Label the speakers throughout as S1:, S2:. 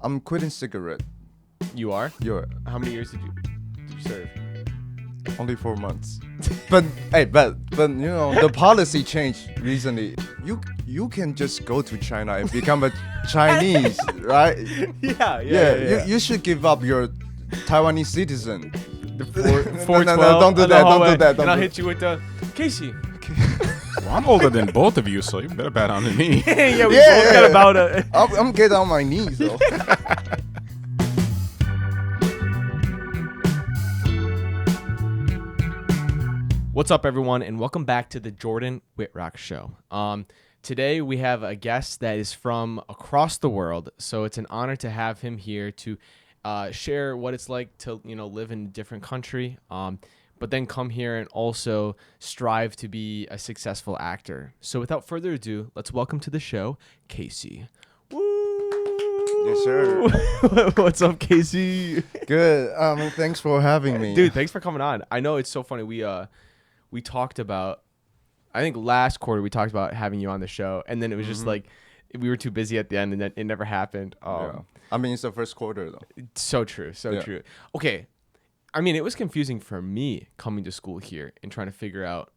S1: I'm quitting cigarette.
S2: You are?
S1: Yeah,
S2: How many years did you serve?
S1: only 4 months. but you know the policy changed recently. You can just go to China and become a Chinese, right?
S2: Yeah.
S1: You should give up your Taiwanese citizen.
S2: The
S1: No, don't do that. Don't do that.
S2: And I'll hit you with the Casey.
S3: Well, I'm older than both of you, so you better bet on me.
S2: yeah, we both got about a.
S1: I'm getting on my knees though.
S2: What's up, everyone, and welcome back to the Jordan Whitrock Show. Today we have a guest that is from across the world, so it's an honor to have him here to share what it's like to live in a different country, but then come here and also strive to be a successful actor. So without further ado, let's welcome to the show, Casey. Woo!
S1: Yes, sir.
S2: What's up, Casey?
S1: Good. Thanks for having me,
S2: Dude, thanks for coming on. I know it's so funny. We talked about, I think last quarter we talked about having you on the show, and then it was just like we were too busy at the end, and then it never happened.
S1: Yeah. I mean, it's the first quarter though.
S2: So true, true. Okay, I mean, it was confusing for me coming to school here and trying to figure out,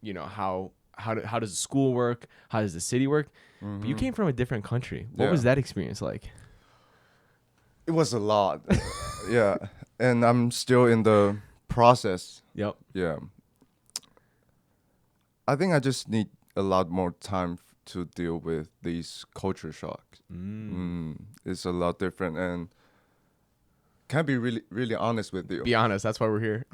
S2: how does the school work, how does the city work. But you came from a different country. What was that experience like?
S1: It was a lot. Yeah, and I'm still in the process.
S2: Yep.
S1: Yeah. I think I just need a lot more time to deal with these culture shocks. It's a lot different, and can I be really honest with you?
S2: Be honest. That's why we're here.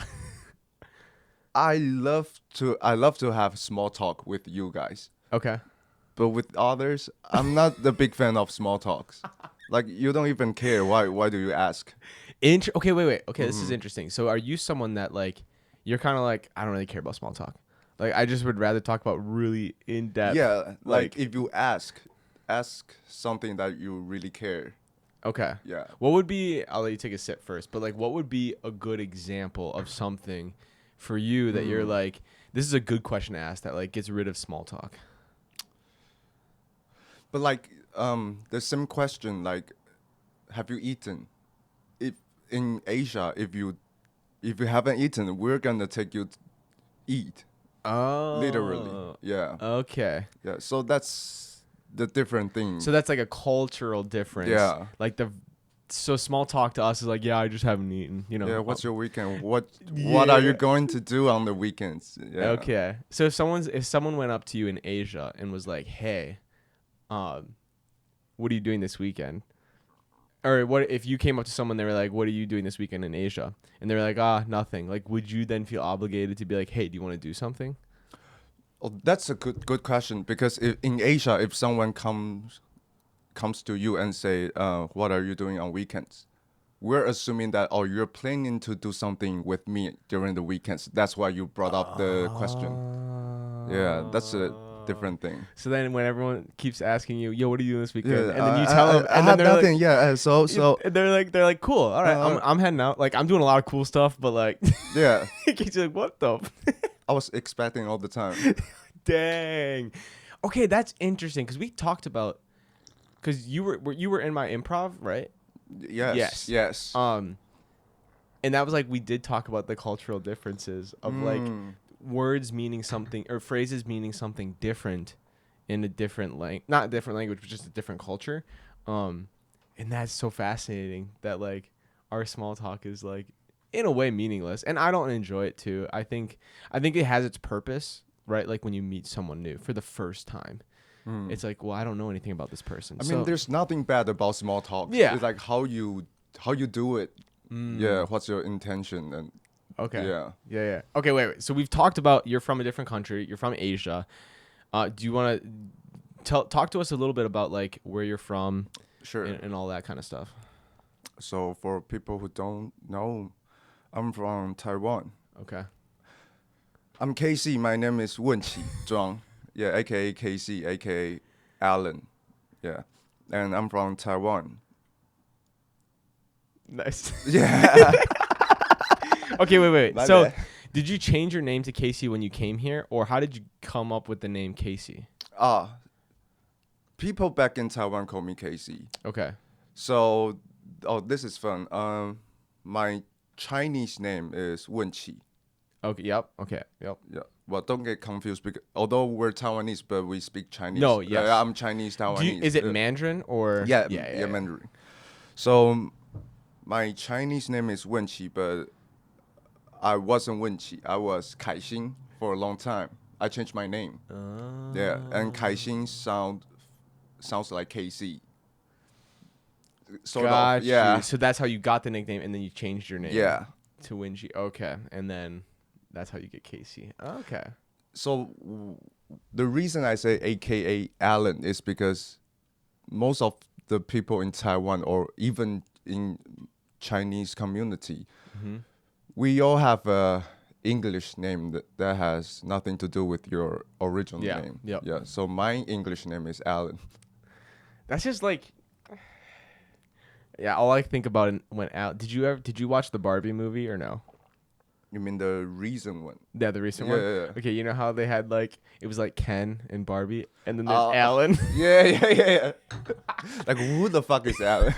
S1: I love to have small talk with you guys,
S2: Okay.
S1: but with others, I'm not the big fan of small talks. Like, you don't even care. Why do you ask?
S2: Okay, wait. Okay, this is interesting. So are you someone that, like, you're kind of like, I don't really care about small talk. Like, I just would rather talk about really in-depth.
S1: Yeah, like if you ask something that you really care.
S2: Okay.
S1: Yeah.
S2: What would be, I'll let you take a sip first, but, like, what would be a good example of something for you that you're like, this is a good question to ask that, like, gets rid of small talk?
S1: But, like, the same question, like, have you eaten? If in Asia, if you haven't eaten, we're gonna take you to eat.
S2: Oh.
S1: Literally. Yeah.
S2: Okay.
S1: Yeah. So that's the different thing.
S2: So that's like a cultural difference.
S1: Yeah.
S2: Like so small talk to us is like, yeah, I just haven't eaten,
S1: Yeah, what's your weekend? What are you going to do on the weekends? Yeah.
S2: Okay. So if someone went up to you in Asia and was like, hey, what are you doing this weekend? Or what if you came up to someone, they were like, what are you doing this weekend in Asia? And they were like, nothing. Like, would you then feel obligated to be like, hey, do you want to do something?
S1: Oh, that's a good question, because in Asia, if someone comes to you and say, what are you doing on weekends? We're assuming that, you're planning to do something with me during the weekends. That's why you brought up the question. Yeah, that's a different thing.
S2: So then when everyone keeps asking you, yo, what are you doing this weekend?
S1: Yeah,
S2: and then you tell them,
S1: I
S2: and
S1: have
S2: then they're
S1: nothing.
S2: like,
S1: Yeah, so
S2: and they're like, cool. All right, I'm heading out. Like, I'm doing a lot of cool stuff, but like,
S1: yeah,
S2: you're like, what the?
S1: I was expecting all the time.
S2: Dang. Okay, that's interesting because we talked about, because you were in my improv, right?
S1: Yes.
S2: And that was like, we did talk about the cultural differences of like words meaning something or phrases meaning something different in a different not a different language, but just a different culture. And that's so fascinating that like our small talk is like in a way meaningless, and I don't enjoy it too. I think it has its purpose, right? Like when you meet someone new for the first time, it's like, well, I don't know anything about this person.
S1: I mean, there's nothing bad about small talk.
S2: Yeah.
S1: It's like how you do it. Yeah, what's your intention? And
S2: okay.
S1: Yeah.
S2: Okay, wait. So we've talked about you're from a different country. You're from Asia. Do you want to talk to us a little bit about like where you're from?
S1: Sure.
S2: And all that kind of stuff.
S1: So for people who don't know, I'm from Taiwan.
S2: Okay.
S1: I'm Casey. My name is Wenqi Zhuang. Yeah, aka Casey, aka Alan. Yeah, and I'm from Taiwan.
S2: Nice.
S1: Yeah.
S2: Okay, wait.
S1: My
S2: So,
S1: bad.
S2: did you change your name to Casey when you came here, or how did you come up with the name Casey?
S1: People back in Taiwan call me Casey.
S2: Okay.
S1: So, oh, this is fun. My Chinese name is Wenqi.
S2: Okay. Yep. Okay. Yep.
S1: Yeah. Well, don't get confused because although we're Taiwanese, but we speak Chinese.
S2: No, yes.
S1: I'm Chinese Taiwanese.
S2: Is it Mandarin or?
S1: Yeah,
S2: Yeah.
S1: Mandarin. So my Chinese name is Wenqi, but I wasn't Wenqi. I was Kaixin for a long time. I changed my name. Yeah, and Kaixin sounds like KC. Sort
S2: Got
S1: of. Yeah.
S2: you. So that's how you got the nickname, and then you changed your name.
S1: Yeah.
S2: To Winji. Okay, and then that's how you get Casey. Okay.
S1: So the reason I say AKA Alan is because most of the people in Taiwan or even in Chinese community, we all have a English name that has nothing to do with your original name.
S2: Yep.
S1: Yeah. So my English name is Alan.
S2: That's just like. Yeah, all I think about it went out. Did you watch the Barbie movie or no?
S1: You mean the recent one?
S2: Yeah, the recent one.
S1: Yeah.
S2: Okay, you know how they had like it was like Ken and Barbie, and then there's Alan.
S1: Yeah. Like who the fuck is Alan?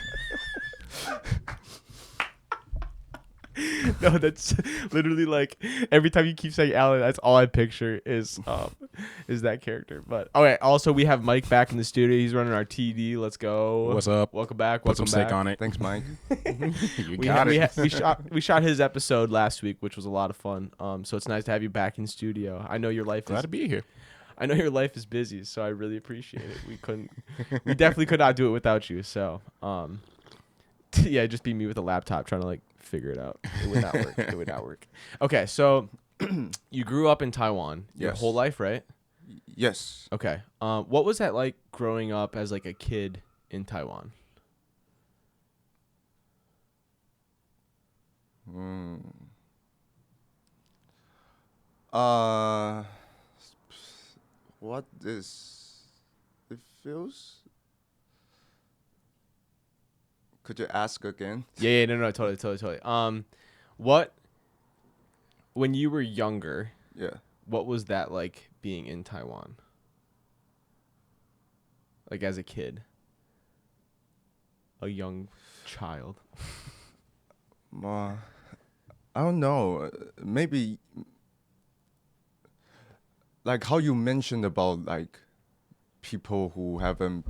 S2: No, that's literally like every time you keep saying Alan, that's all I picture is that character. But okay, also we have Mike back in the studio. He's running our TD. Let's go.
S3: What's up?
S2: Welcome back.
S3: Put some
S2: Welcome
S3: steak
S2: back.
S3: on it.
S1: Thanks, Mike.
S3: You got it.
S2: We shot his episode last week, which was a lot of fun. So it's nice to have you back in studio. I know your life
S3: Glad
S2: is
S3: to be here.
S2: I know your life is busy, so I really appreciate it. We definitely could not do it without you. So yeah, just be me with a laptop trying to like figure it out. It would not work. It would not work. Okay, so you grew up in Taiwan your
S1: Yes.
S2: whole life, right?
S1: Yes.
S2: Okay. What was that like growing up as like a kid in Taiwan?
S1: What is it feels? Could you ask again?
S2: Yeah, no, totally. What when you were younger,
S1: Yeah.
S2: what was that like being in Taiwan? Like as a kid, a young child.
S1: I don't know. Maybe like how you mentioned about like people who haven't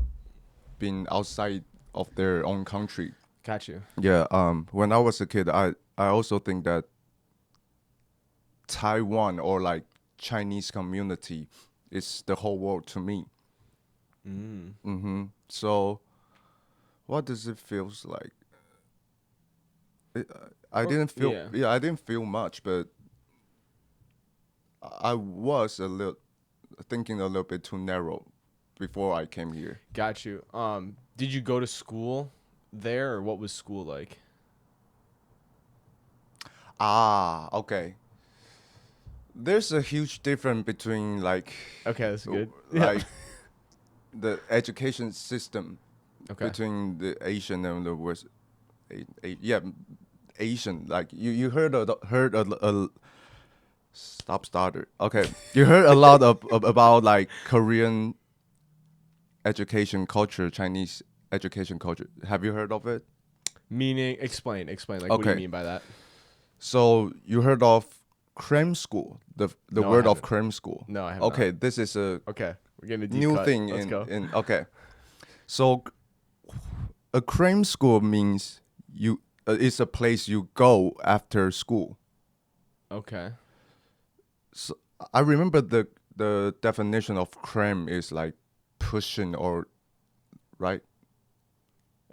S1: been outside of their own country.
S2: Got you.
S1: Yeah. When I was a kid, I also think that Taiwan or like Chinese community is the whole world to me. So, what does it feels like? I didn't feel. Yeah, I didn't feel much, but I was thinking a little bit too narrow before I came here.
S2: Got you. Did you go to school there, or what was school like?
S1: Okay. There's a huge difference between like
S2: Okay, that's good.
S1: like the education system
S2: Okay.
S1: between the Asian and the West. Asian. Like you heard a stop starter. Okay, you heard a lot about like Korean education culture, Chinese education culture. Have you heard of it?
S2: Meaning, explain. Like, what do you
S1: Okay.
S2: mean by that?
S1: So you heard of cram school? The
S2: No, I
S1: word of
S2: haven't.
S1: cram school.
S2: No, I have
S1: Okay, this is a
S2: Okay, we're getting a deep
S1: new
S2: cut.
S1: thing
S2: Let's go.
S1: in okay. So a cram school means it's a place you go after school.
S2: Okay.
S1: So I remember the definition of cram is like pushing or right?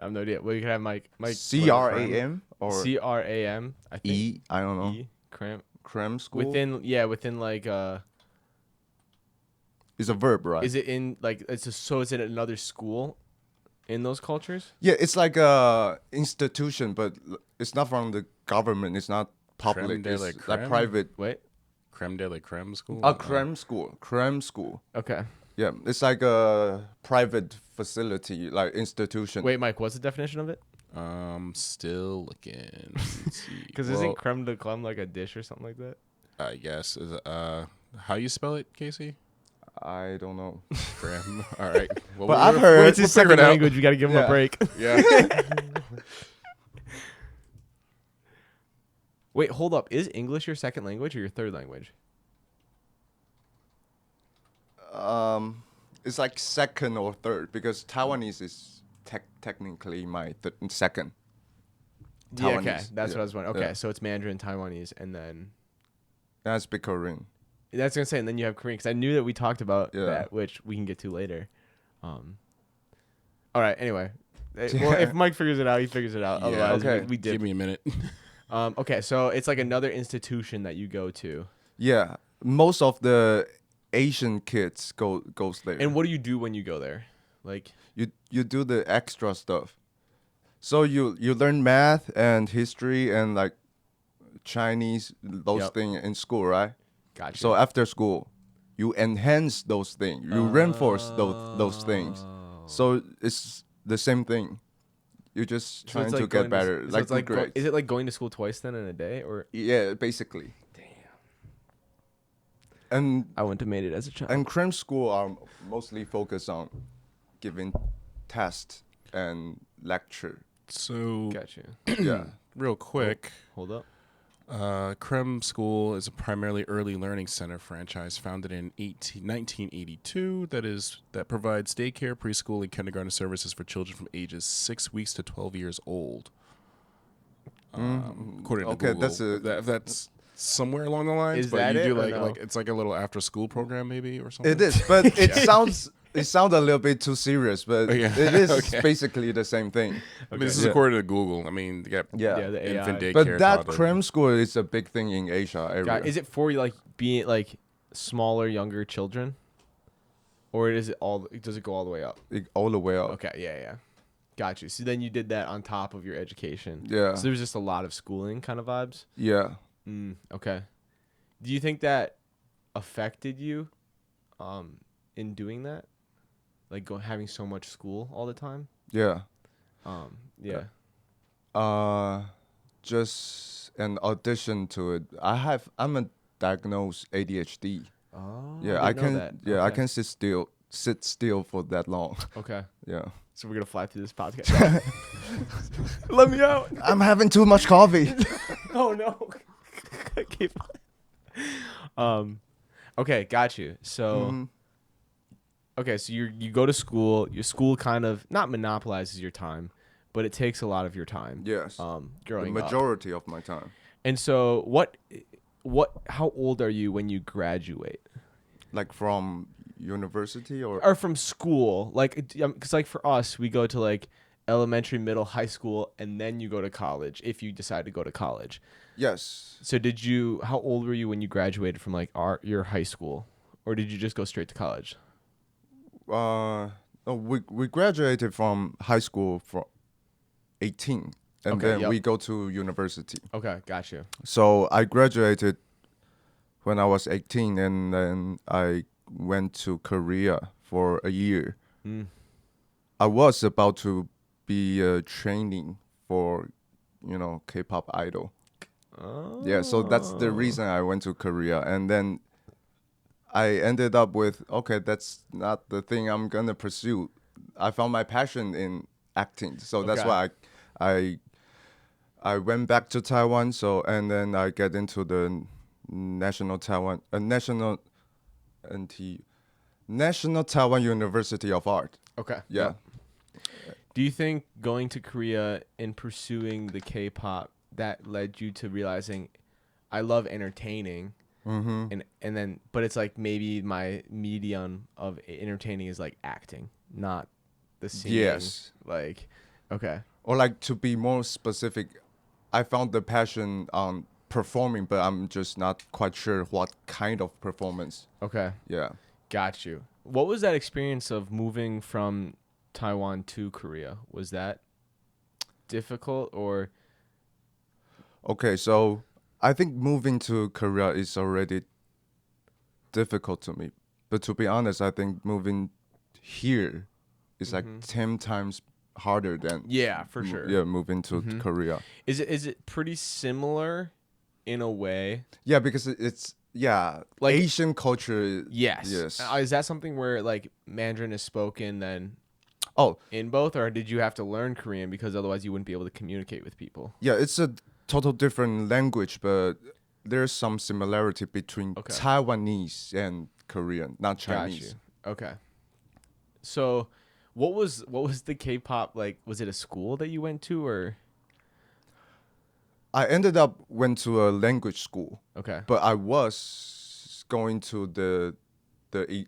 S2: I have no idea. Well, you can have Mike.
S1: CRAM or
S2: CRAM. I think.
S1: E? I don't know.
S2: E. Cram.
S1: Cram school
S2: Within like
S1: is a verb, right?
S2: Is it in like is it another school in those cultures?
S1: Yeah, it's like a institution, but it's not from the government. It's not public.
S3: de
S1: It's
S3: la
S1: like
S3: creme?
S1: private.
S2: Wait.
S3: Creme de la creme school?
S1: A cram school. Cram school.
S2: Okay.
S1: Yeah, it's like a private facility, like institution.
S2: Wait, Mike. What's the definition of it?
S3: Still looking. Let's see.
S2: Because isn't creme de creme like a dish or something like that?
S3: I guess is how you spell it, Casey?
S1: I don't know.
S3: Graham. All right. Well,
S1: But I've heard-
S2: It's his second language. We got to give him
S1: Yeah.
S2: a break.
S3: Yeah.
S2: Wait, hold up. Is English your second language or your third language?
S1: It's like second or third because Taiwanese is technically my second.
S2: Yeah, okay.
S1: Taiwanese,
S2: That's
S1: yeah,
S2: what I was wondering. Okay,
S1: yeah.
S2: so it's Mandarin, Taiwanese, and then
S1: And I speak Korean.
S2: that's gonna say, and then you have Korean because I knew that we talked about
S1: Yeah.
S2: that, which we can get to later. All right. Anyway, well,
S1: Yeah.
S2: if Mike figures it out, he figures it out.
S3: Yeah,
S2: Otherwise,
S1: okay.
S2: we
S3: Give
S2: did.
S3: me a minute.
S2: Okay, so it's like another institution that you go to,
S1: Yeah, most of the Asian kids goes there.
S2: and what do you do when you go there? Like,
S1: you do the extra stuff. So you learn math and history and like Chinese those
S2: Yep.
S1: things in school, right?
S2: gotcha.
S1: So after school, you enhance those things. You reinforce those things. So it's the same thing. You're just
S2: So
S1: trying
S2: it's
S1: to
S2: like
S1: get
S2: going
S1: better,
S2: so
S1: like
S2: it's like
S1: good grades.
S2: is it like going to school twice then in a day, or
S1: Yeah, basically. And
S2: I wouldn't have made it as a child.
S1: and cram school are mostly focused on giving tests and lecture.
S3: So,
S2: Gotcha.
S1: Yeah.
S3: real quick,
S2: Hold up.
S3: Krem School is a primarily early learning center franchise founded in 1982 that provides daycare, preschool, and kindergarten services for children from ages 6 weeks to 12 years old. According to
S1: Okay,
S3: Google, that's somewhere along the lines.
S2: Is
S3: but
S2: that
S3: you
S2: it
S3: do
S2: or
S3: like
S2: no?
S3: like it's like a little after school program maybe or something.
S1: It is, but it sounds a little bit too serious, but
S3: Oh, yeah.
S1: it is
S3: Okay.
S1: basically the same thing.
S3: I mean, this is
S1: Yeah.
S3: according to Google. I mean, you got
S2: Yeah, the AI.
S3: infant daycare.
S1: But that
S3: toddler.
S1: cram school is a big thing in Asia area.
S2: Is it for like being like smaller, younger children, or is it all? Does it go all the way up?
S1: All the way up.
S2: Okay, yeah. Got you. So then you did that on top of your education.
S1: Yeah.
S2: So there was just a lot of schooling kind of vibes.
S1: Yeah.
S2: Okay. Do you think that affected you, in doing that, like having so much school all the time?
S1: Yeah.
S2: Yeah.
S1: Just an addition to it. I'm a diagnosed ADHD.
S2: Oh.
S1: Yeah, I
S2: didn't know
S1: can.
S2: that.
S1: Yeah, I
S2: Okay.
S1: can sit still for that long.
S2: Okay.
S1: Yeah.
S2: So we're gonna fly through this podcast. Let me out.
S1: I'm having too much coffee.
S2: Oh no. Keep okay, got you. So
S1: Mhm.
S2: okay, so you go to school. Your school kind of not monopolizes your time, but it takes a lot of your time.
S1: Yes.
S2: The
S1: The
S2: growing up.
S1: majority of my time.
S2: And so how old are you when you graduate?
S1: Like from university or
S2: Or from school? Like cuz like for us, we go to like elementary, middle, high school, and then you go to college if you decide to go to college.
S1: yes.
S2: So how old were you when you graduated from like your high school, or did you just go straight to college?
S1: No, we graduated from high school for 18 and
S2: Okay,
S1: then
S2: yep.
S1: we go to university.
S2: Okay, got you.
S1: So I graduated when I was 18 and then I went to Korea for a year. I was about to be training for, K-pop idol.
S2: Oh.
S1: Yeah, so that's the reason I went to Korea. And then I ended up with, okay, that's not the thing I'm going to pursue. I found my passion in acting. So that's
S2: Okay.
S1: why I went back to Taiwan. So, and then I get into the National Taiwan University of Art.
S2: Okay.
S1: Yeah.
S2: Yep. Do you think going to Korea and pursuing the K-pop that led you to realizing I love entertaining, and then but it's like maybe my medium of entertaining is like acting, not the singing.
S1: Yes.
S2: Like, okay.
S1: Or like to be more specific, I found the passion on performing, but I'm just not quite sure what kind of performance.
S2: Okay.
S1: Yeah.
S2: Got you. What was that experience of moving from Taiwan to Korea? Was that difficult or?
S1: Okay, so I think moving to Korea is already difficult to me. But to be honest, I think moving here is like 10 times harder than
S2: Yeah, for sure.
S1: yeah, moving to Korea.
S2: Is it pretty similar in a way?
S1: Yeah, because yeah,
S2: Like-
S1: Asian culture.
S2: Yes.
S1: Yes.
S2: Is that something where like Mandarin is spoken then
S1: Oh,
S2: in both, or did you have to learn Korean because otherwise you wouldn't be able to communicate with people?
S1: yeah, it's a total different language, but there's some similarity between
S2: Okay.
S1: Taiwanese and Korean, not
S2: Got you.
S1: Chinese.
S2: Okay. So, what was the K-pop like? Was it a school that you went to, or
S1: I ended up went to a language school,
S2: okay?
S1: but I was going to the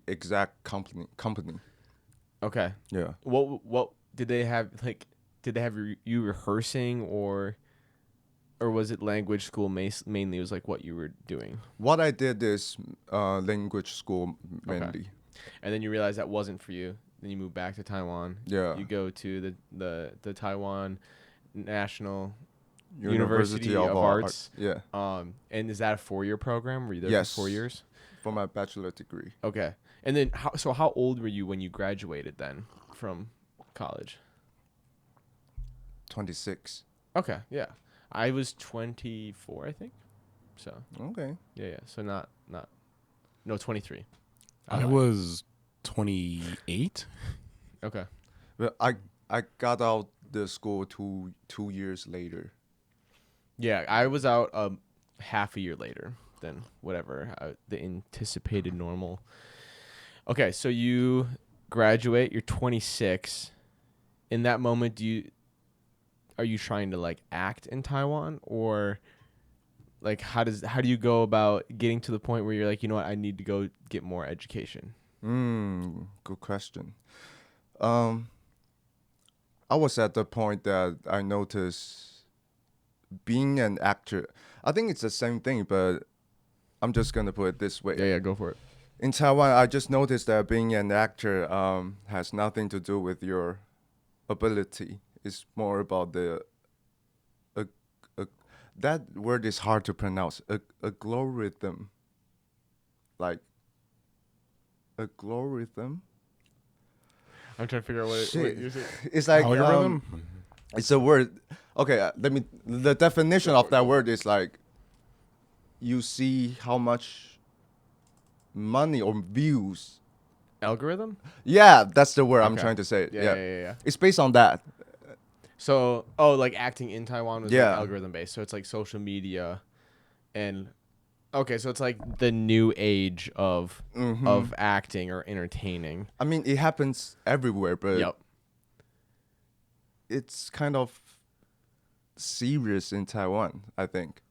S1: exact company.
S2: Okay.
S1: Yeah.
S2: What did they have like? Did they have you rehearsing, or was it language school mainly? Was like what you were doing,
S1: What I did is language school mainly.
S2: and then you realized that wasn't for you. Then you moved back to Taiwan.
S1: Yeah.
S2: You go to the Taiwan National University of Arts.
S1: Yeah.
S2: And is that a 4-year program? Were you there
S1: Yes.
S2: for 4 years?
S1: For my bachelor degree.
S2: Okay. And then how old were you when you graduated then from college?
S1: 26.
S2: Okay, yeah. I was 24, I think. So,
S1: Okay.
S2: yeah. So not no, 23.
S3: I
S2: lied.
S3: was 28.
S2: Okay.
S1: But I got out the school two years later.
S2: Yeah, I was out half a year later than whatever the anticipated normal. Okay, so you graduate, you're 26. In that moment, are you trying to like act in Taiwan, or like how do you go about getting to the point where you're like, you know what, I need to go get more education?
S1: Good question. I was at the point that I noticed being an actor. I think it's the same thing, but I'm just gonna put it this way.
S2: Yeah, go for it.
S1: In Taiwan, I just noticed that being an actor has nothing to do with your ability. It's more about that word is hard to pronounce. Algorithm, like algorithm.
S2: I'm trying to figure out what
S1: Shit.
S2: you're saying.
S1: It's like
S3: Algorithm?
S1: it's a word. Okay, the definition of that word is like you see how much money or views.
S2: Algorithm?
S1: Yeah, that's the word I'm
S2: Okay.
S1: trying to say.
S2: Yeah.
S1: It's based on that.
S2: So, like acting in Taiwan was like
S1: Yeah.
S2: algorithm based. So it's like social media, and okay, so it's like the new age of acting or entertaining.
S1: I mean, it happens everywhere, but
S2: Yep.
S1: it's kind of serious in Taiwan, I think.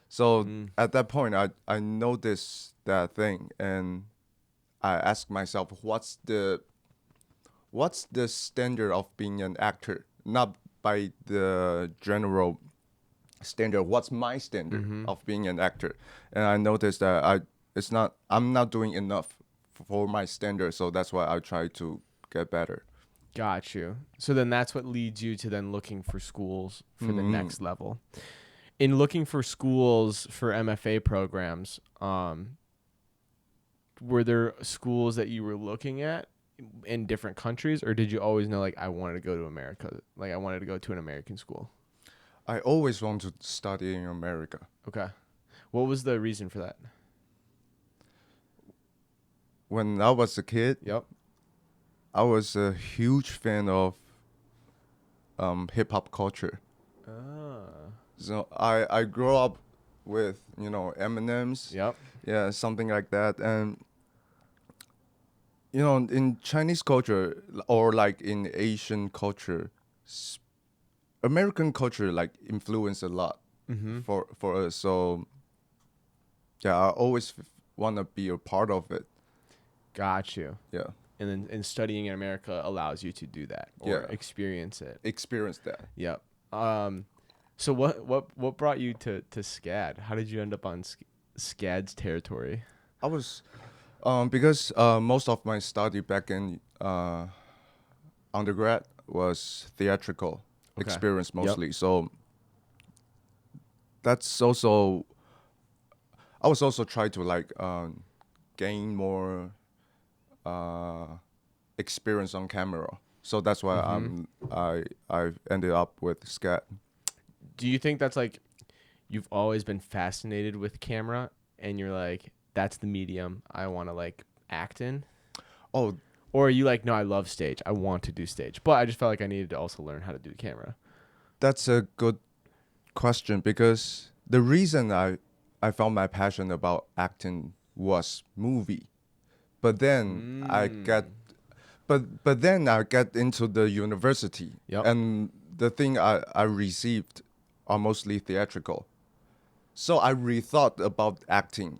S1: So at that point, I noticed that thing, and I asked myself, what's the standard of being an actor? Not by the general standard. What's my standard of being an actor? And I noticed that I'm not doing enough for my standard. So that's why I try to get better.
S2: Got you. So then that's what leads you to then looking for schools for the next level. In looking for schools for MFA programs, were there schools that you were looking at in different countries, or did you always know like I wanted to go to America, like I wanted to go to an American school?
S1: I always want to study in America.
S2: Okay. What was the reason for that?
S1: When I was a kid,
S2: Yep.
S1: I was a huge fan of hip hop culture. So I grew up with Eminem's,
S2: Yep.
S1: yeah, something like that, and in Chinese culture or like in Asian culture, American culture like influence a lot for us. So yeah, I always want to be a part of it.
S2: Got you.
S1: Yeah,
S2: And studying in America allows you to do that or
S1: Yeah.
S2: experience it.
S1: experience that.
S2: Yep. So what brought you to SCAD? How did you end up on SCAD's territory?
S1: I was because most of my study back in undergrad was theatrical experience mostly. So that's also I was also trying to like gain more experience on camera. So that's why I ended up with SCAD.
S2: Do you think that's like you've always been fascinated with camera and you're like that's the medium I want to like act in?
S1: Oh,
S2: Or are you like, no, I love stage. I want to do stage. But I just felt like I needed to also learn how to do camera.
S1: that's a good question, because the reason I found my passion about acting was movie. But then I get but then I get into the university,
S2: Yep.
S1: and the thing I received are mostly theatrical. So I rethought about acting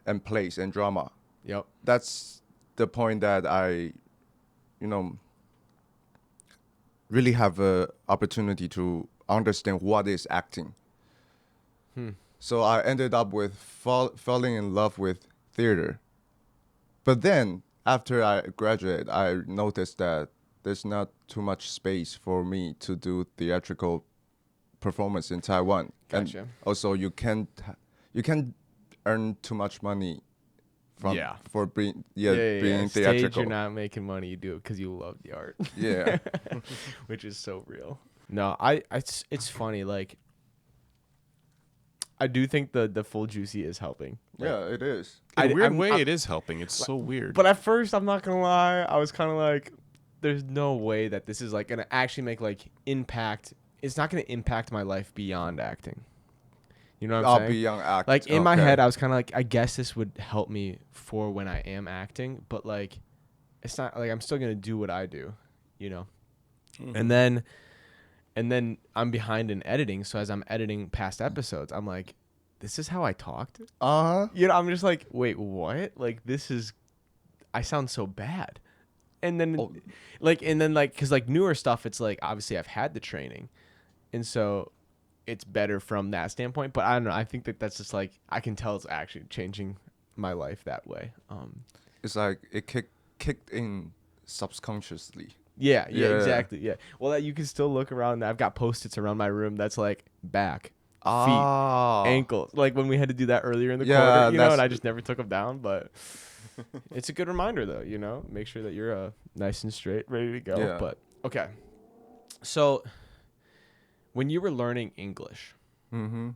S1: and plays and drama.
S2: Yep.
S1: That's the point that I, you know, really have a opportunity to understand what is acting. So I ended up with falling in love with theater. But then after I graduated, I noticed that there's not too much space for me to do theatrical performance in Taiwan.
S2: Gotcha.
S1: And also you can't earn too much money from
S2: Yeah.
S1: for being being
S2: Stage,
S1: theatrical.
S2: you're not making money. You do it because you love the art.
S1: Yeah.
S2: Which is so real. No, it's funny. Like, I do think the full juicy is helping. Like,
S1: Yeah, it is.
S3: In a weird
S2: I'm-
S3: way,
S2: I'm-
S3: it is helping. It's so weird.
S2: But at first, I'm not gonna lie, I was kind of like, there's no way that this is like gonna actually make like impact. It's not gonna impact my life beyond acting. You know what I'm
S1: I'll
S2: saying?
S1: be young act.
S2: Like in my
S1: Okay.
S2: head, I was kind of like, I guess this would help me for when I am acting, but like, it's not like I'm still gonna do what I do, you know. And then I'm behind in editing, so as I'm editing past episodes, I'm like, this is how I talked.
S1: Uh-huh.
S2: You know, I'm just like, wait, what? Like this is, I sound so bad. And then,
S1: Oh.
S2: because like newer stuff, it's like obviously I've had the training, and so it's better from that standpoint. But I don't know. I think that's just like I can tell it's actually changing my life that way.
S1: It's like it kicked in subconsciously.
S2: Yeah,
S1: Yeah.
S2: exactly. Yeah. Well, that you can still look around. I've got Post-its around my room that's like back,
S1: Ah.
S2: ankles. Like when we had to do that earlier in the
S1: Yeah,
S2: quarter, you know,
S1: that's-
S2: and I just never took them down. But it's a good reminder, though. You know, make sure that you're nice and straight, ready to go.
S1: Yeah.
S2: But okay. So when you were learning English,
S1: Mm-hmm.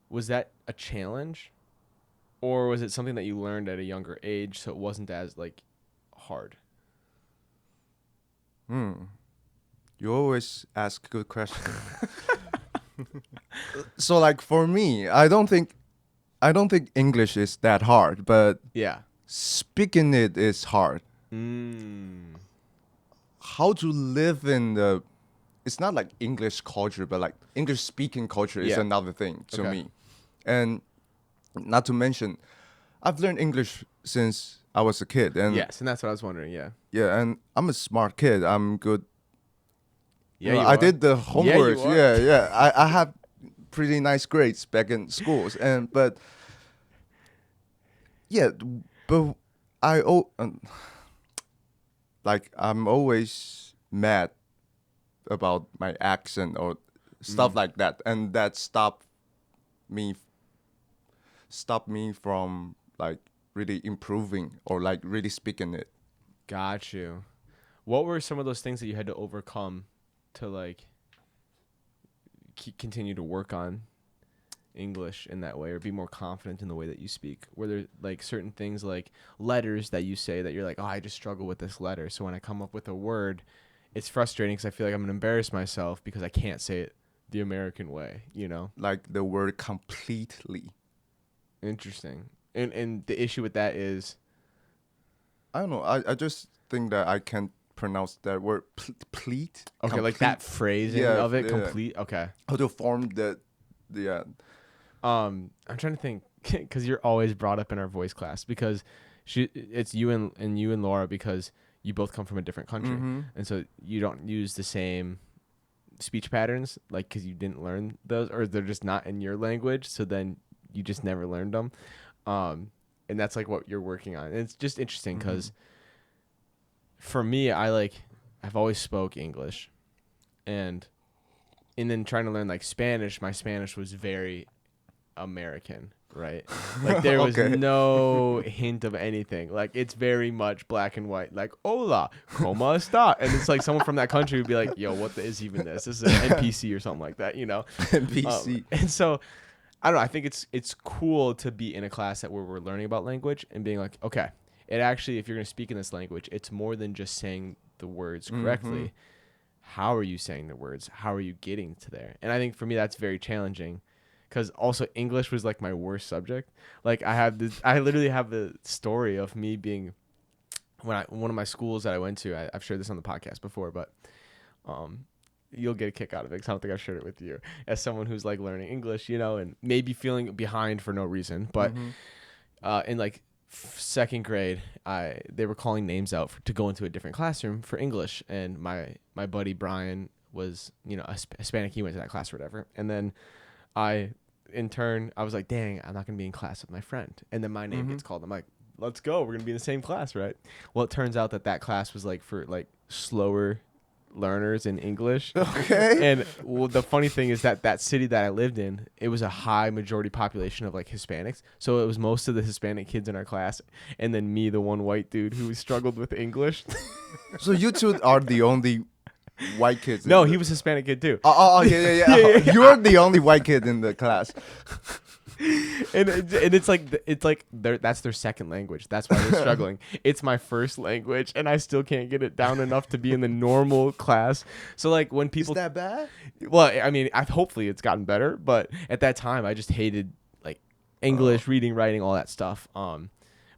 S2: was that a challenge, or was it something that you learned at a younger age, so it wasn't as like hard?
S1: You always ask good questions. So like for me, I don't think English is that hard, but
S2: Yeah.
S1: speaking it is hard. How to live in the, it's not like English culture, but like English speaking culture is
S2: Yeah.
S1: another thing to
S2: Okay.
S1: me. And not to mention, I've learned English since I was a kid, and
S2: Yes, and that's what I was wondering. Yeah.
S1: yeah, and I'm a smart kid. I'm good.
S2: Yeah,
S1: You know,
S2: you
S1: I
S2: are.
S1: did the homework.
S2: you are.
S1: Yeah. I have pretty nice grades back in schools, but yeah, but like I'm always mad about my accent or stuff like that, and that stopped me from like really improving or like really speaking it.
S2: Got you. What were some of those things that you had to overcome to like continue to work on English in that way, or be more confident in the way that you speak? Were there like certain things like letters that you say that you're like, oh, I just struggle with this letter, so when I come up with a word, it's frustrating because I feel like I'm gonna embarrass myself because I can't say it the American way, you know?
S1: Like the word completely.
S2: Interesting. And the issue with that is,
S1: I don't know. I just think that I can't pronounce that word pleat.
S2: okay, like that phrasing
S1: Yeah,
S2: of it,
S1: yeah.
S2: complete. Okay.
S1: How to form the
S2: I'm trying to think, because you're always brought up in our voice class, because it's you and you and Laura, because you both come from a different country, and so you don't use the same speech patterns, like because you didn't learn those, or they're just not in your language, so then you just never learned them, and that's like what you're working on. And it's just interesting because for me, I've always spoke English, and then trying to learn like Spanish, my Spanish was very American, right? Like there was
S1: Okay.
S2: no hint of anything. Like it's very much black and white. Like hola, cómo está? And it's like someone from that country would be like, yo, what is even this? This is an NPC or something like that, you know?
S1: NPC.
S2: And so I don't know. I think it's cool to be in a class where we're learning about language and being like, okay, it actually, if you're going to speak in this language, it's more than just saying the words correctly. How are you saying the words? How are you getting to there? And I think for me, that's very challenging because also English was like my worst subject. Like I literally have the story of me being one of my schools that I went to. I've shared this on the podcast before, but you'll get a kick out of it because I don't think I've shared it with you as someone who's like learning English, and maybe feeling behind for no reason. But in like second grade, they were calling names out to go into a different classroom for English, and my buddy Brian was a Hispanic. He went to that class or whatever, and then in turn I was like, dang, I'm not gonna be in class with my friend, and then my name gets called. I'm like, let's go, we're gonna be in the same class, right? Well, it turns out that class was like for like slower learners in English.
S1: Okay.
S2: And the funny thing is that city that I lived in, it was a high majority population of like Hispanics. So it was most of the Hispanic kids in our class, and then me, the one white dude who struggled with English.
S1: So you two are the only white kids.
S2: No, he was a Hispanic kid too.
S1: Oh, yeah. You're the only white kid in the class.
S2: and it's like that's their second language. That's why they're struggling. It's my first language, and I still can't get it down enough to be in the normal class. So like when people,
S1: Is that bad?
S2: well, I mean, hopefully it's gotten better, but at that time I just hated like English, reading, writing, all that stuff. But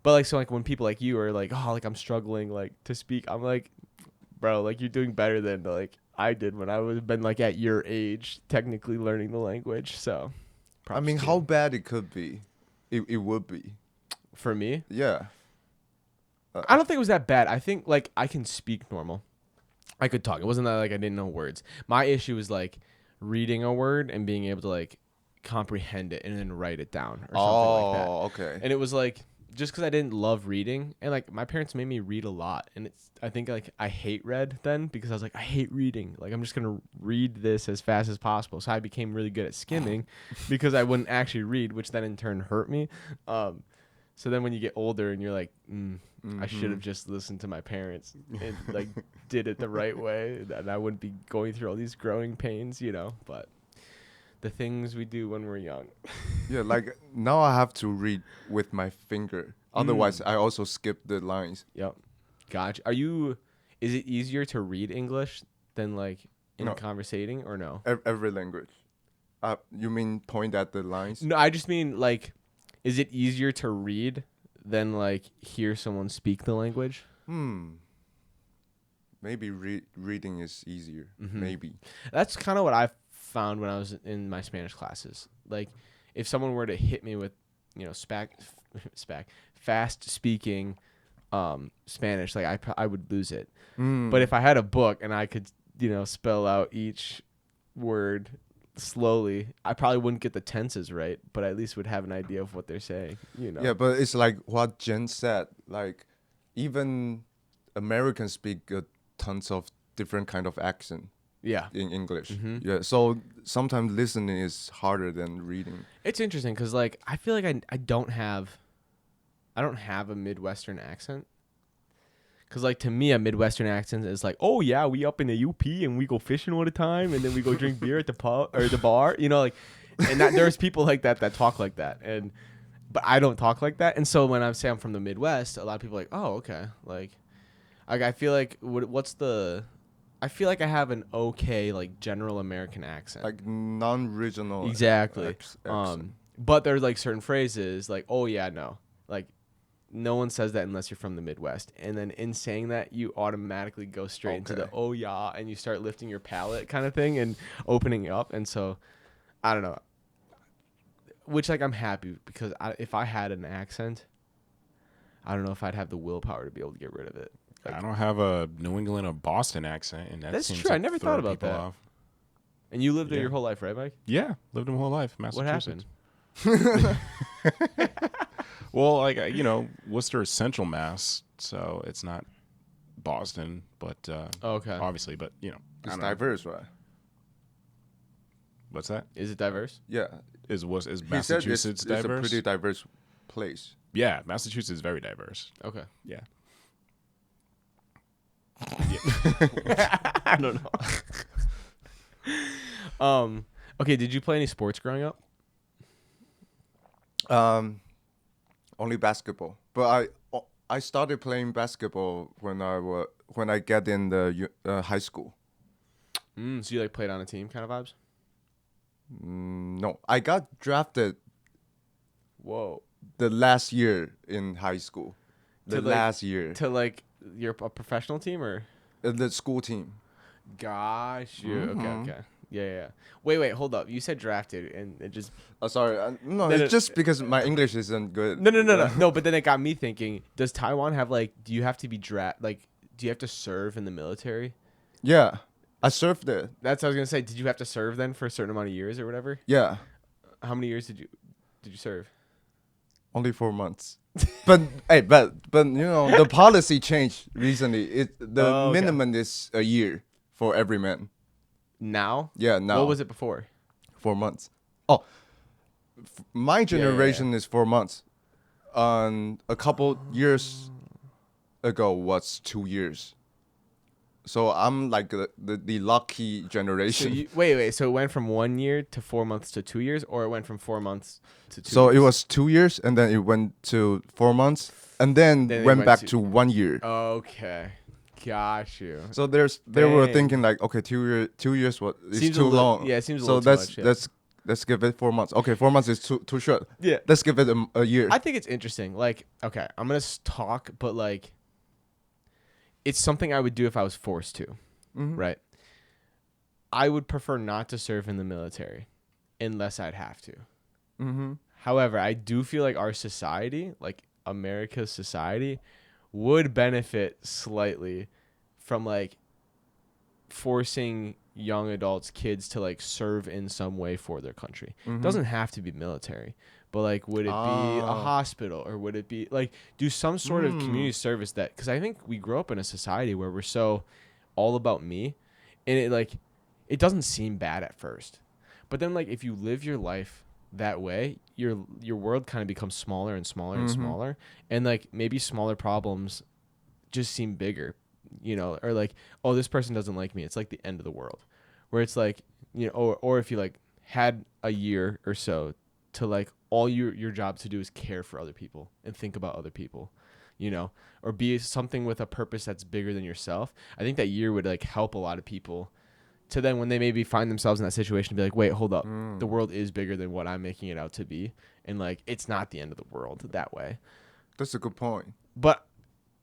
S2: like so like when people like you are like, oh, like I'm struggling like to speak, I'm like, bro, like you're doing better than like I did when I was been like at your age, technically learning the language. So.
S1: I mean, how bad it could be. It would be.
S2: For me?
S1: Yeah.
S2: I don't think it was that bad. I think, like, I can speak normal. I could talk. It wasn't that, like, I didn't know words. My issue was, like, reading a word and being able to, like, comprehend it and then write it down or something like that.
S1: Oh, okay.
S2: And it was, like, just because I didn't love reading. And, like, my parents made me read a lot. And I think, like, I hate read then because I was like, I hate reading. Like, I'm just going to read this as fast as possible. So I became really good at skimming because I wouldn't actually read, which then in turn hurt me. So then when you get older and you're like, I should have just listened to my parents and, like, did it the right way. And I wouldn't be going through all these growing pains, But the things we do when we're young.
S1: Yeah, like now I have to read with my finger. Otherwise, I also skip the lines.
S2: Yep. Gotcha. Is it easier to read English than like in conversating or no?
S1: Every language. You mean point at the lines?
S2: No, I just mean like, is it easier to read than like hear someone speak the language?
S1: Maybe reading is easier. Maybe.
S2: That's kind of what I found when I was in my Spanish classes. Like, if someone were to hit me with, fast speaking Spanish, like I would lose it. But if I had a book and I could, spell out each word slowly, I probably wouldn't get the tenses right, but I at least would have an idea of what they're saying.
S1: Yeah, but it's like what Jen said. Like, even Americans speak tons of different kind of accent.
S2: Yeah.
S1: In English. Yeah. So sometimes listening is harder than reading.
S2: It's interesting because like I feel like I don't have a Midwestern accent. Cause like to me a Midwestern accent is like, oh yeah, we up in the UP and we go fishing all the time and then we go drink beer at the pub or the bar, like, and there's people like that talk like that, but I don't talk like that, and so when I say I'm from the Midwest, a lot of people are like, oh okay, like I feel like I feel like I have an okay like general American accent,
S1: like non-regional.
S2: Exactly.
S1: Accent.
S2: But there's like certain phrases like, oh yeah, no, like no one says that unless you're from the Midwest. And then in saying that, you automatically go straight into the oh yeah, and you start lifting your palate kind of thing and opening up. And so I don't know, which like I'm happy because if I had an accent, I don't know if I'd have the willpower to be able to get rid of it.
S3: Like, I don't have a New England or Boston accent, and
S2: that's true. I never thought about that. Off. And you lived there your whole life, right, Mike?
S3: Yeah, lived my whole life, Massachusetts.
S2: What happened?
S3: Well, like Worcester is Central Mass, so it's not Boston, but
S2: okay,
S3: obviously, but
S1: it's diverse, right?
S3: What's that?
S2: Is it diverse?
S1: Yeah.
S3: Is Massachusetts diverse?
S1: It's a pretty diverse place.
S3: Yeah, Massachusetts is very diverse.
S2: Okay.
S3: Yeah.
S2: I don't know. Okay, did you play any sports growing up?
S1: Only basketball. But I started playing basketball when I get in the high school.
S2: So you like played on a team kind of vibes?
S1: No, I got drafted
S2: Whoa.
S1: the last year in high school. The
S2: To, like-
S1: last year.
S2: To like you're a professional team or?
S1: The school team.
S2: Gosh, you
S1: Mhm.
S2: okay. Yeah. Wait, hold up. You said drafted, and it just
S1: Sorry. No,
S2: No,
S1: it's
S2: no.
S1: just because my English isn't good.
S2: no. But then it got me thinking: does Taiwan have like? Do you have to be do you have to serve in the military?
S1: Yeah. I served there.
S2: That's what I was gonna say. Did you have to serve then for a certain amount of years or whatever?
S1: Yeah.
S2: How many years did you serve?
S1: Only 4 months. but the policy changed recently. The
S2: Okay.
S1: minimum is a year for every man.
S2: Now?
S1: Yeah, now.
S2: What was it before?
S1: 4 months. Oh, my generation is 4 months. A couple years ago was 2 years. So I'm like the lucky
S2: So
S1: generation.
S2: wait. So it went from 1 year to 4 months to 2 years, or it went from 4 months to 2
S1: So
S2: years?
S1: it was 2 years, and then it went to 4 months, and then
S2: Then it
S1: went
S2: went
S1: back
S2: to-
S1: to 1 year.
S2: Okay, got you.
S1: So they were
S2: Dang.
S1: thinking like, okay, 2 years is
S2: Seems a
S1: too
S2: little-
S1: long.
S2: yeah, it seems a
S1: so
S2: little too much, yeah.
S1: let's give it 4 months. Okay, 4 months is too short.
S2: Yeah.
S1: Let's give it a year.
S2: I think it's interesting. Like, okay, I'm gonna talk, but like, it's something I would do if I was forced to,
S1: Mhm.
S2: right? I would prefer not to serve in the military, unless I'd have to.
S1: Mm-hmm.
S2: However, I do feel like our society, like America's society, would benefit slightly from like forcing young adults, kids to like serve in some way for their country.
S1: Mhm.
S2: Doesn't have to be military, but like would it be a
S1: Ah.
S2: hospital, or would it be like do some sort of community service that, because I think we grow up in a society where we're so all about me, and it doesn't seem bad at first, but then like if you live your life that way, your world kind of becomes smaller and smaller and
S1: Mhm.
S2: smaller, and like maybe smaller problems just seem bigger, or like, oh, this person doesn't like me, it's like the end of the world, where it's like, or if you like had a year or so to like all your job to do is care for other people and think about other people, or be something with a purpose that's bigger than yourself. I think that year would like help a lot of people to then, when they maybe find themselves in that situation, be like, wait, hold up, the world is bigger than what I'm making it out to be, and like it's not the end of the world that way.
S1: That's a good point.
S2: But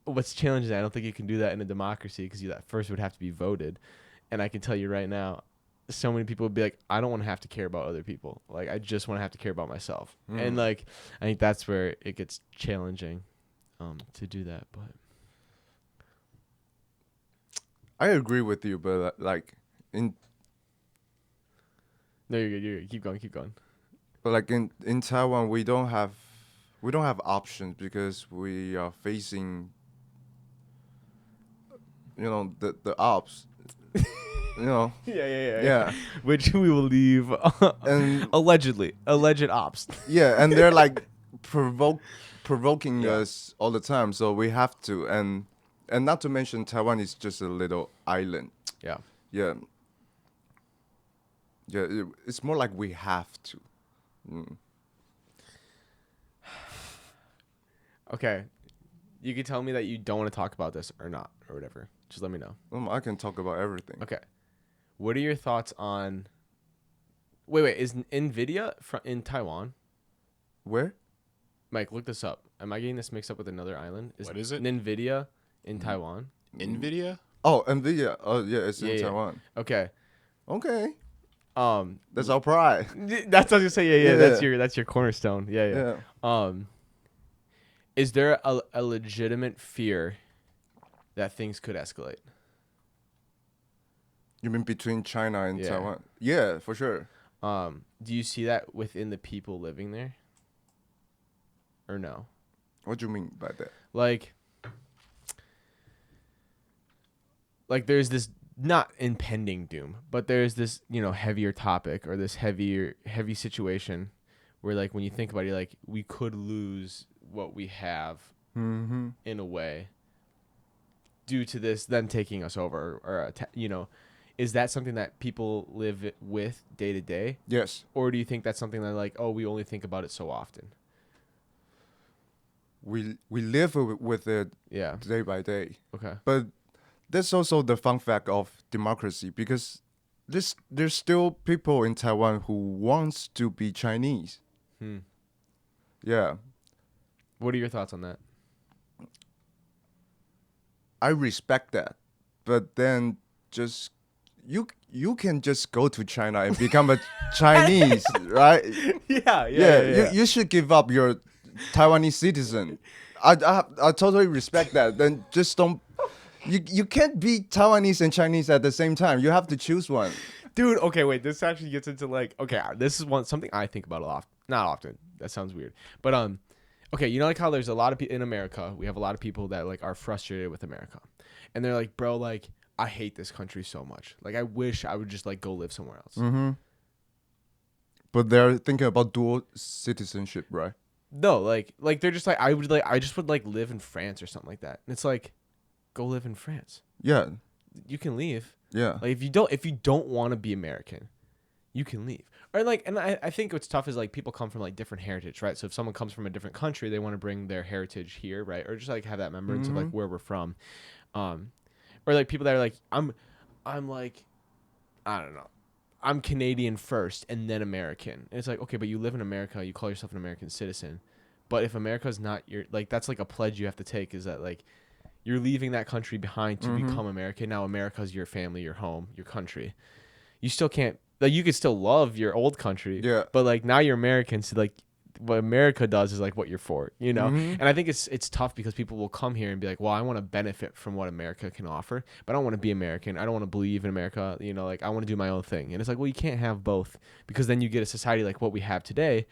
S2: what's challenging, I don't think you can do that in a democracy, because you that first would have to be voted, and I can tell you right now, so many people would be like, I don't want to have to care about other people, like I just want to have to care about myself. And like I think that's where it gets challenging to do that. But
S1: I agree with you, but like in
S2: no, you're good. Keep going.
S1: in Taiwan we don't have options because we are facing the ops. Yeah.
S2: Which we will leave
S1: And
S2: alleged ops.
S1: yeah, and they're like provoking
S2: Yeah.
S1: us all the time, so we have to, and not to mention Taiwan is just a little island.
S2: Yeah.
S1: Yeah. It's more like we have to.
S2: Okay. You can tell me that you don't want to talk about this or not, or whatever. Just let me know.
S1: I can talk about everything.
S2: Okay. What are your thoughts on... Wait. Is NVIDIA in Taiwan?
S1: Where?
S2: Mike, look this up. Am I getting this mixed up with another island?
S3: What is it?
S2: NVIDIA in Taiwan?
S3: NVIDIA?
S1: Oh, NVIDIA. Oh, yeah, it's in
S2: Yeah.
S1: Taiwan.
S2: Okay.
S1: Okay. That's our pride.
S2: That's what I was gonna say. Yeah.
S1: Yeah.
S2: That's your cornerstone. Yeah. Is there a legitimate fear that things could escalate?
S1: You mean between China and
S2: Yeah.
S1: Taiwan? Yeah, for sure.
S2: Do you see that within the people living there? Or no?
S1: What do you mean by that?
S2: Like there's this not impending doom, but there's this, heavier topic, or this heavy situation where like when you think about it, you're like, we could lose what we have
S1: Mm-hmm.
S2: in a way due to this them taking us over, or is that something that people live with day to day,
S1: Yes.
S2: or do you think that's something that like, oh, we only think about it so often?
S1: we live with it
S2: Yeah.
S1: day by day.
S2: Okay.
S1: But that's also the fun fact of democracy, because there's still people in Taiwan who wants to be Chinese. Yeah,
S2: What are your thoughts on that?
S1: I respect that, but then just you can just go to China and become a Chinese, right?
S2: Yeah.
S1: You should give up your Taiwanese citizen. I totally respect that. Then just don't. You can't be Taiwanese and Chinese at the same time. You have to choose one.
S2: Dude, okay, wait. This actually gets into like, okay, this is something I think about a lot. Not often. That sounds weird. But okay, you know like how there's a lot of people in America. We have a lot of people that like are frustrated with America, and they're like, bro, like I hate this country so much. Like I wish I would just like go live somewhere else.
S1: Mm-hmm. But they're thinking about dual citizenship, right?
S2: No, like they're just like I just would like live in France or something like that. And it's like, go live in France.
S1: Yeah,
S2: You can leave.
S1: yeah.
S2: Like if you don't want to be American, you can leave. Or like, and I think what's tough is like people come from like different heritage, right? So if someone comes from a different country, they want to bring their heritage here, right? Or just like have that remembrance of like where we're from. Or like people that are like, I'm like, I don't know, I'm Canadian first and then American. And it's like, okay, but you live in America, you call yourself an American citizen. But if America's not your, like, that's like a pledge you have to take, is that like you're leaving that country behind to become American. Now America's your family, your home, your country. You still can't, like, you could still love your old country.
S1: Yeah.
S2: But like now you're American, so like what America does is like what you're for, you know? And I think it's tough because people will come here and be like, well, I want to benefit from what America can offer, but I don't want to be American. I don't want to believe in America, you know, like I want to do my own thing. And it's like, well, you can't have both, because then you get a society like what we have today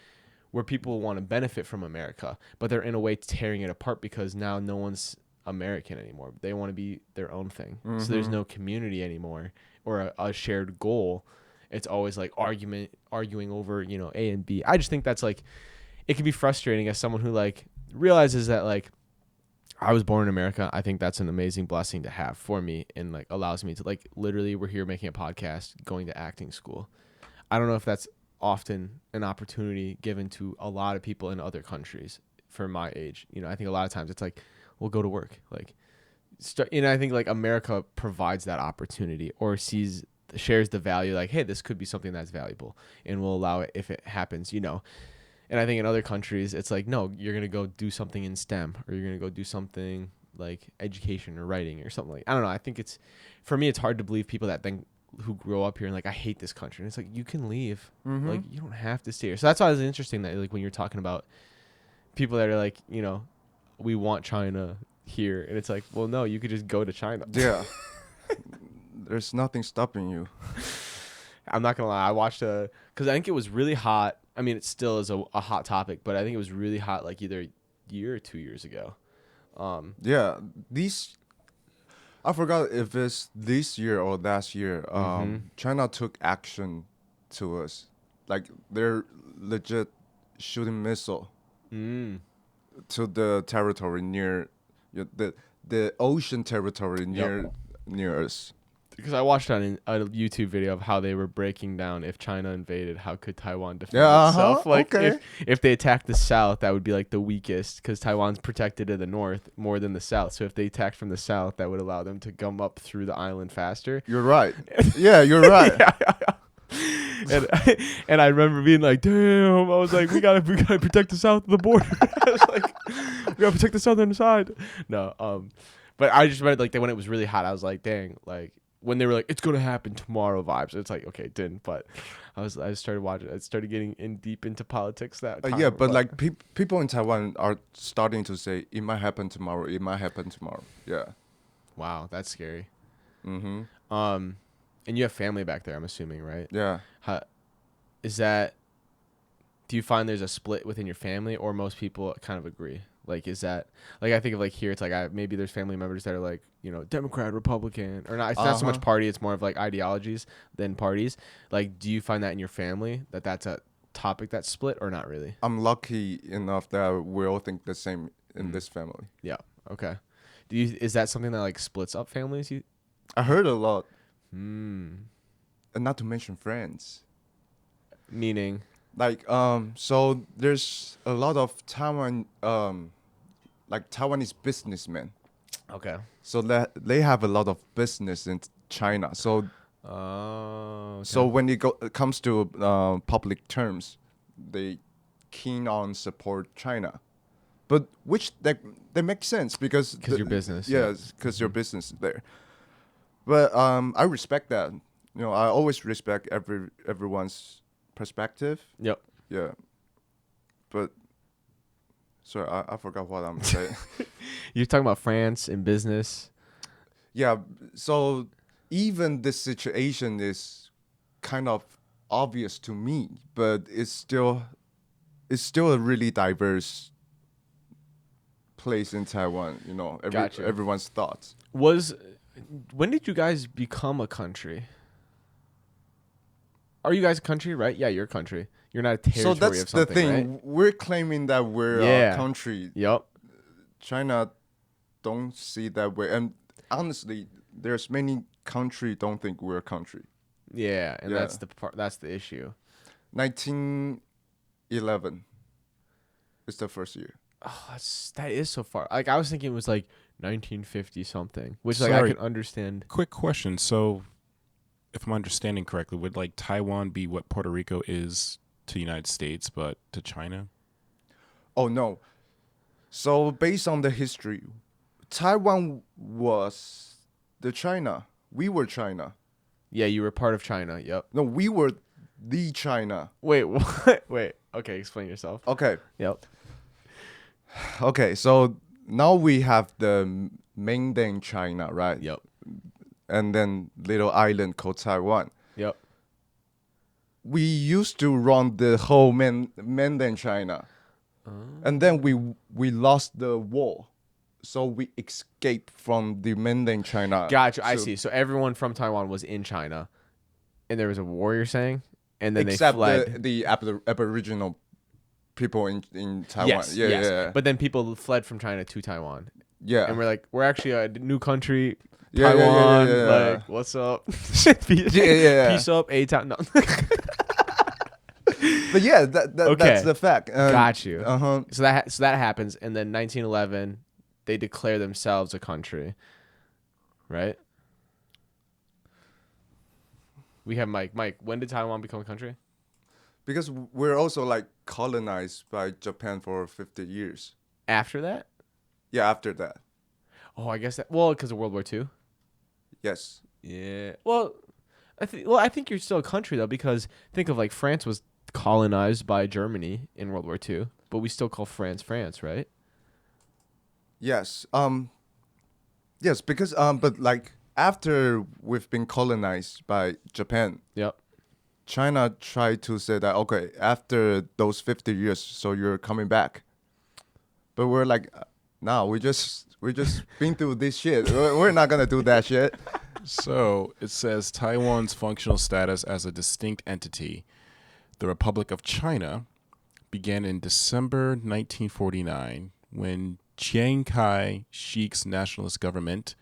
S2: where people want to benefit from America, but they're in a way tearing it apart because now no one's American anymore. They want to be their own thing. So there's no community anymore or a shared goal. It's always like arguing over, you know, A and B. I just think that's like, it can be frustrating as someone who like realizes that like I was born in America. I think that's an amazing blessing to have for me, and like allows me to like, literally we're here making a podcast, going to acting school. I don't know if that's often an opportunity given to a lot of people in other countries for my age. You know, I think a lot of times it's like, we'll go to work. Like, and I think like America provides that opportunity, or shares the value, like, hey, this could be something that's valuable and we'll allow it if it happens, you know. And I think in other countries, it's like, no, you're going to go do something in STEM, or you're going to go do something like education or writing or something like, I don't know. I think for me, it's hard to believe people that then who grow up here and like, I hate this country. And it's like, you can leave. Like, you don't have to stay here. So that's why it was interesting that like when you're talking about people that are like, you know, we want China here. And it's like, well, no, you could just go to China.
S1: Yeah. There's nothing stopping you.
S2: I'm not going to lie. I watched because I think it was really hot. I mean, it still is a hot topic, but I think it was really hot like either a year or 2 years ago.
S1: Yeah, I forgot if it's this year or last year. China took action to us. Like, they're legit shooting missile to the territory near the ocean territory near us.
S2: Because I watched on a YouTube video of how they were breaking down, if China invaded, how could Taiwan defend itself? Like,
S1: okay.
S2: if they attacked the south, that would be like the weakest, because Taiwan's protected to the north more than the south. So if they attacked from the south, that would allow them to come up through the island faster.
S1: You're right. Yeah, you're right.
S2: And I remember being like, damn, I was like, we gotta protect the south of the border. I was like, we gotta protect the southern side. No, but I just read like that when it was really hot, I was like, dang, like when they were like, it's gonna happen tomorrow vibes. It's like, okay, it didn't, but I started watching. I started getting deep into politics that time.
S1: Yeah, but like people in Taiwan are starting to say it might happen tomorrow. It might happen tomorrow. Yeah.
S2: Wow, that's scary. And you have family back there, I'm assuming, right?
S1: Yeah.
S2: Do you find there's a split within your family, or most people kind of agree? Like, is that, like, I think of like here, it's like maybe there's family members that are like, you know, Democrat, Republican, or not. It's not so much party. It's more of like ideologies than parties. Like, do you find that in your family that's a topic that's split, or not really?
S1: I'm lucky enough that we all think the same in this family.
S2: Yeah. Okay. Is that something that like splits up families?
S1: I heard a lot. And not to mention friends.
S2: Meaning?
S1: Like, so there's a lot of Taiwan like Taiwanese businessmen.
S2: Okay.
S1: So that they have a lot of business in China. So
S2: Oh.
S1: so when it comes to public terms, they keen on support China, but which that makes sense because
S2: your business. Yeah.
S1: yes, because your business is there. But I respect that. You know, I always respect everyone's perspective.
S2: Yep.
S1: Yeah, but sorry, I forgot what I'm saying.
S2: You're talking about France and business.
S1: Yeah, so even this situation is kind of obvious to me, but it's still a really diverse place in Taiwan. You know,
S2: Gotcha.
S1: everyone's thoughts.
S2: When did you guys become a country? Are you guys a country, right? Yeah, you're a country. You're not a territory
S1: So that's
S2: of something,
S1: the thing.
S2: right?
S1: We're claiming that we're
S2: Yeah.
S1: a country.
S2: Yep.
S1: China don't see that way, and honestly, there's many country don't think we're a country.
S2: Yeah, and
S1: Yeah.
S2: that's the part. That's the issue.
S1: 1911 is the first year.
S2: Oh, that is so far. Like I was thinking it was like 1950 something, which like I
S3: Sorry.
S2: can understand.
S3: Quick question. So, if I'm understanding correctly, would like Taiwan be what Puerto Rico is to the United States, but to China?
S1: Oh no. So based on the history, Taiwan was the China. We were China.
S2: Yeah, you were part of China. Yep.
S1: No, we were the China.
S2: Wait, what? Wait. Okay, explain yourself.
S1: Okay.
S2: Yep.
S1: Okay, so now we have the mainland China, right?
S2: Yep.
S1: And then little island called Taiwan.
S2: Yep.
S1: We used to run the whole mainland China. And then we lost the war. So we escaped from the mainland China.
S2: Gotcha. I
S1: So-
S2: see. So everyone from Taiwan was in China, and there was a war. You're saying, and then
S1: Except
S2: they fled.
S1: the Aboriginal people in Taiwan.
S2: Yes.
S1: Yeah,
S2: yes.
S1: yeah.
S2: But then people fled from China to Taiwan,
S1: Yeah.
S2: and we're like, we're actually a new country.
S1: Yeah, yeah, yeah,
S2: Taiwan,
S1: yeah, yeah.
S2: like, what's up? Peace,
S1: yeah.
S2: Peace up, A-Town. No.
S1: But yeah,
S2: Okay.
S1: that's the fact.
S2: Got you.
S1: Uh-huh.
S2: So that happens, and then 1911, they declare themselves a country, right? We have Mike. Mike, when did Taiwan become a country?
S1: Because we're also like colonized by Japan for 50 years.
S2: After that?
S1: Yeah, after that.
S2: Oh, I guess that. Well, because of World War II.
S1: Yes.
S2: Yeah. Well, I think you're still a country though, because think of like France was colonized by Germany in World War II, but we still call France, right?
S1: Yes. Yes, because but like after we've been colonized by Japan,
S2: Yep.
S1: China tried to say that okay, after those 50 years, so you're coming back. But we're like, no, we just been through this shit. We're not gonna do that shit.
S3: So it says Taiwan's functional status as a distinct entity, the Republic of China, began in December 1949 when Chiang Kai-shek's nationalist government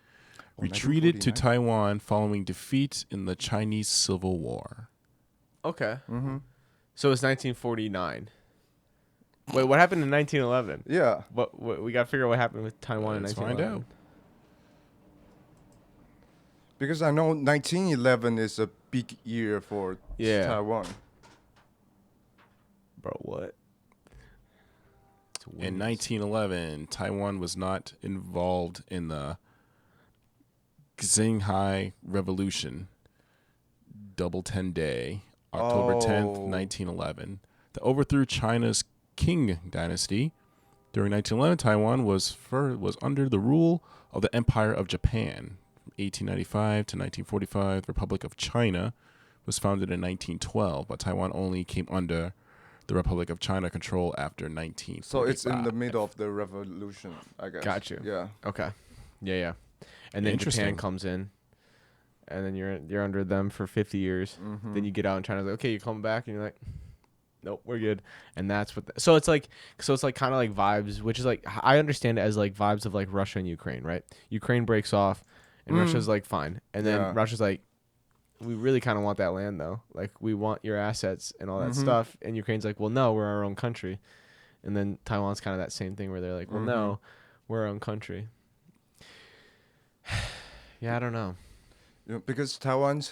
S3: retreated to
S1: 1949.
S3: Taiwan following defeat in the Chinese Civil War.
S2: Okay.
S1: Mm-hmm.
S2: So it's 1949. Wait, what happened in 1911?
S1: Yeah.
S2: What we got to figure out what happened with Taiwan
S3: Let's
S2: in
S3: find
S2: 1911.
S1: Because I know 1911 is a big year for
S2: Yeah.
S1: Taiwan.
S2: Bro, what?
S3: In 1911, Taiwan was not involved in the Xinhai Revolution, Double 10 Day, October 10th,
S1: Oh.
S3: 1911, that overthrew China's Qing dynasty. During 1911, Taiwan was under the rule of the Empire of Japan. From 1895 to 1945, the Republic of China was founded in 1912, but Taiwan only came under the Republic of China control after 1945.
S1: So it's in the middle of the revolution, I guess.
S2: Got you.
S1: Yeah.
S2: Okay. Yeah. And then Japan
S3: Interesting.
S2: comes in, and then you're under them for 50 years.
S1: Mm-hmm.
S2: Then you get out and China's like, okay, you come back, and you're like, nope, we're good. And that's what. So it's like kind of like vibes, which is like I understand it as like vibes of like Russia and Ukraine, right? Ukraine breaks off, and Russia's like fine, and then
S1: Yeah.
S2: Russia's like, we really kind of want that land though. Like we want your assets and all that
S1: Mhm.
S2: stuff. And Ukraine's like, well, no, we're our own country. And then Taiwan's kind of that same thing where they're like, well, no, We're our own country. Yeah, I don't know.
S1: Because Taiwan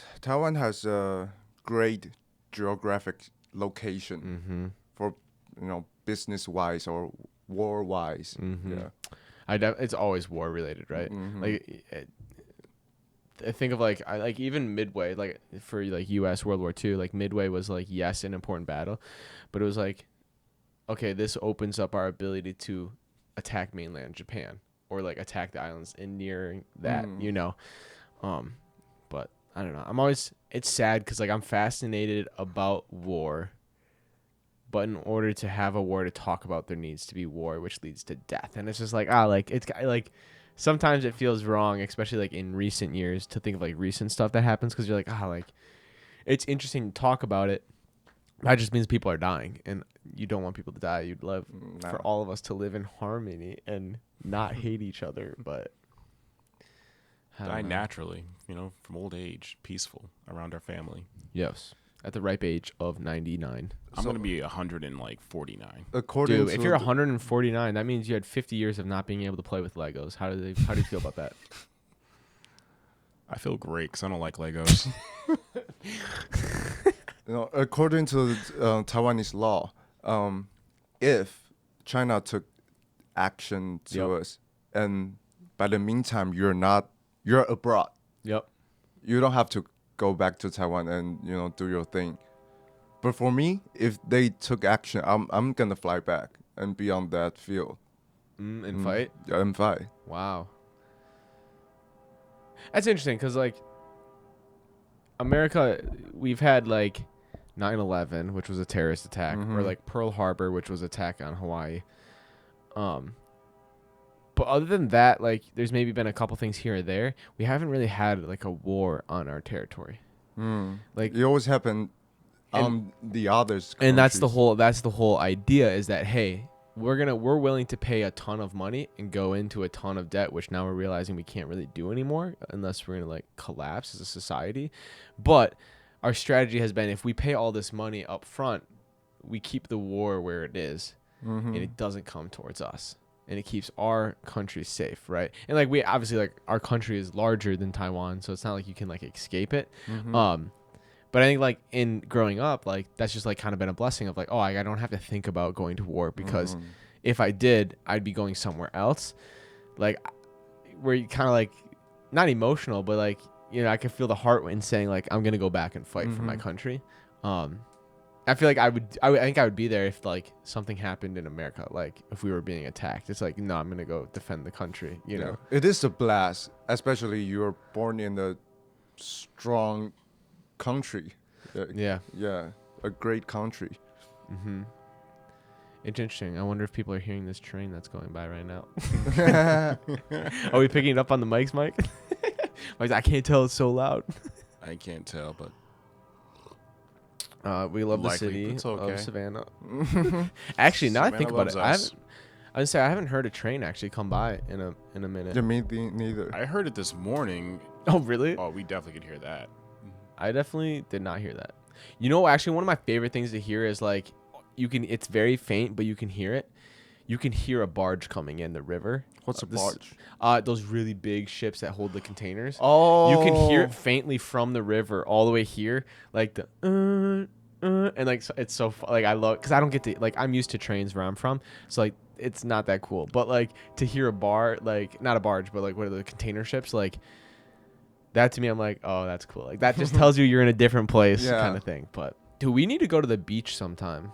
S1: has a great geographic location
S2: Mm-hmm.
S1: for business wise or war wise.
S2: Mm-hmm.
S1: Yeah.
S2: It's always war related, right?
S1: Mhm.
S2: Like, I think of like even Midway, like for like U.S. World War II, like Midway was like yes an important battle, but it was like, okay, this opens up our ability to attack mainland Japan or like attack the islands in near that, But I don't know. It's sad because like I'm fascinated about war, but in order to have a war to talk about, there needs to be war, which leads to death, and it's just like it's like. Sometimes it feels wrong, especially like in recent years, to think of like recent stuff that happens because you're like, it's interesting to talk about it. That just means people are dying, and you don't want people to die. You'd love for all of us to live in harmony and not hate each other, but I don't
S3: Die
S2: know.
S3: naturally, from old age, peaceful around our family.
S2: Yes, at the ripe age of 99.
S3: I'm gonna be 149.
S1: According
S2: Dude,
S1: to
S2: if you're 149, that means you had 50 years of not being able to play with Legos. How do you feel about that?
S3: I feel great because I don't like Legos.
S1: according to Taiwanese law, if China took action to
S2: Yep.
S1: us, and by the meantime you're abroad,
S2: Yep.
S1: you don't have to go back to Taiwan and do your thing. But for me, if they took action, I'm gonna fly back and be on that field
S2: And fight.
S1: Yeah, and fight.
S2: Wow. That's interesting because, like, America, we've had, like, 9/11, which was a terrorist attack, or, like, Pearl Harbor, which was an attack on Hawaii. But other than that, like, there's maybe been a couple things here or there. We haven't really had, like, a war on our territory. Like,
S1: It always happened on the others.
S2: and that's the
S1: countries.
S2: whole idea is that, hey, we're willing to pay a ton of money and go into a ton of debt, which now we're realizing we can't really do anymore unless we're gonna like collapse as a society. But our strategy has been, if we pay all this money up front, we keep the war where it is, and it doesn't come towards us, and it keeps our country safe, right? And like we obviously, like, our country is larger than Taiwan, so it's not like you can like escape it. But I think, like, in growing up, like, that's just, like, kind of been a blessing of, like, oh, I don't have to think about going to war because if I did, I'd be going somewhere else. Like, where you kind of, like, not emotional, but, like, I could feel the heart in saying, like, I'm going to go back and fight for my country. I feel like I think I would be there if, like, something happened in America, like, if we were being attacked. It's like, no, I'm going to go defend the country, you know?
S1: It is a blast, especially you're born in a strong country.
S2: Yeah.
S1: A great country.
S2: It's interesting. I wonder if people are hearing this train that's going by right now. Are we picking it up on the mics, Mike? Mike's, I can't tell, it's so loud.
S3: I can't tell, but
S2: We love the
S3: Likely,
S2: city
S3: it's okay.
S2: of Savannah. Actually, now I think
S3: Savannah
S2: about it,
S3: loves us.
S2: I haven't heard a train actually come by in a minute.
S1: Yeah, me neither.
S3: I heard it this morning.
S2: Oh, really?
S3: Oh, we definitely could hear that.
S2: I definitely did not hear that. Actually, one of my favorite things to hear is, like, it's very faint, but you can hear it. You can hear a barge coming in the river.
S1: What's a barge?
S2: Those really big ships that hold the containers.
S1: Oh,
S2: You can hear it faintly from the river all the way here, like the and like it's so like I love, because I don't get to, like, I'm used to trains where I'm from, so like it's not that cool. But like to hear a like not a barge, but like what are the container ships, like that to me, I'm like, oh, that's cool. Like that just tells you you're in a different place,
S1: Yeah.
S2: kind of thing. But dude, we need to go to the beach sometime.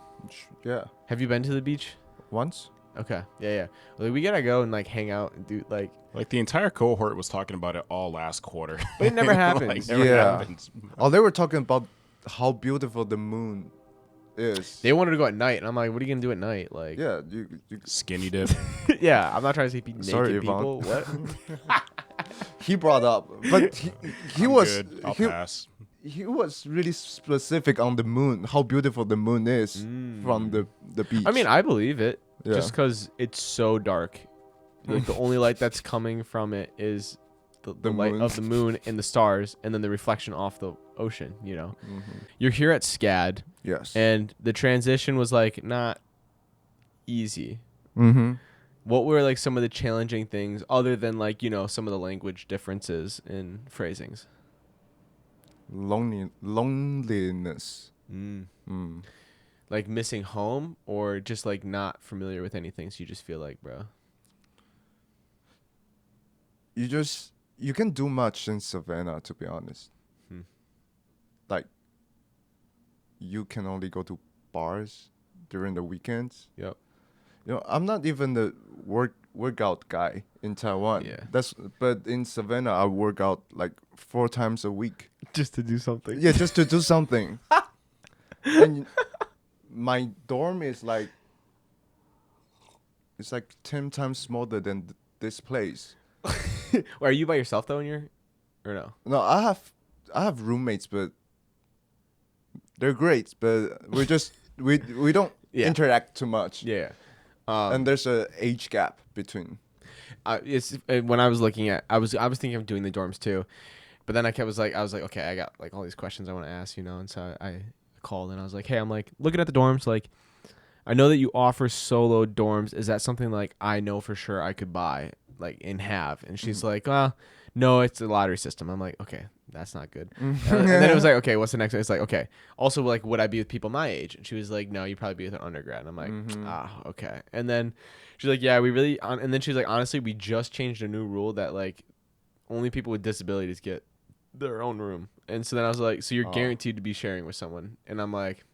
S1: Yeah,
S2: Have you been to the beach?
S1: once.
S2: Okay, yeah. Well, we gotta go and like hang out and do like.
S3: Like the entire cohort was talking about it all last quarter.
S2: But it never happens.
S3: Never
S1: Yeah.
S3: happens.
S1: Oh, they were talking about how beautiful the moon is.
S2: They wanted to go at night, and I'm like, what are you gonna do at night? Like,
S1: Yeah, you
S3: Skinny dip.
S2: yeah, I'm not trying to see naked
S1: Sorry,
S2: people.
S1: Yvonne.
S2: What?
S1: he brought up, but he
S3: I'm
S1: was
S3: good. I'll
S1: he,
S3: pass.
S1: he was really specific on the moon, how beautiful the moon is from the beach.
S2: I mean, I believe it,
S1: Yeah.
S2: just because it's so dark. Like the only light that's coming from it is the light
S1: moon.
S2: of the moon and the stars, and then the reflection off the ocean. You're here at SCAD,
S1: yes.
S2: and the transition was like not easy.
S1: Mm-hmm.
S2: What were like some of the challenging things other than like, some of the language differences in phrasings?
S1: Loneliness.
S2: Like missing home or just like not familiar with anything, so you just feel like, bro.
S1: You can do much in Savannah, to be honest. Like, you can only go to bars during the weekends.
S2: Yep.
S1: I'm not even the workout guy in Taiwan.
S2: Yeah.
S1: But in Savannah, I work out like 4 times a week.
S2: Just to do something.
S1: Yeah, just to do something. And my dorm is like, it's like 10 times smaller than this place.
S2: Are you by yourself though or no?
S1: No, I have roommates, but they're great. But we don't interact too much.
S2: Yeah.
S1: And there's a age gap between.
S2: When I was looking at, I was thinking of doing the dorms too, but then I was like, okay, I got like all these questions I want to ask, and so I called and I was like, hey, I'm like looking at the dorms, like I know that you offer solo dorms. Is that something like I know for sure I could buy like and have? And she's like, well, no, it's a lottery system. I'm like, okay, that's not good. And then it was like, okay, what's the next one? It's like, okay, also like would I be with people my age? And she was like, no, you'd probably be with an undergrad. And I'm like, okay. And then she's like, yeah, we really and then she's like, honestly, we just changed a new rule that like only people with disabilities get their own room. And so then I was like, so you're guaranteed to be sharing with someone. And I'm like,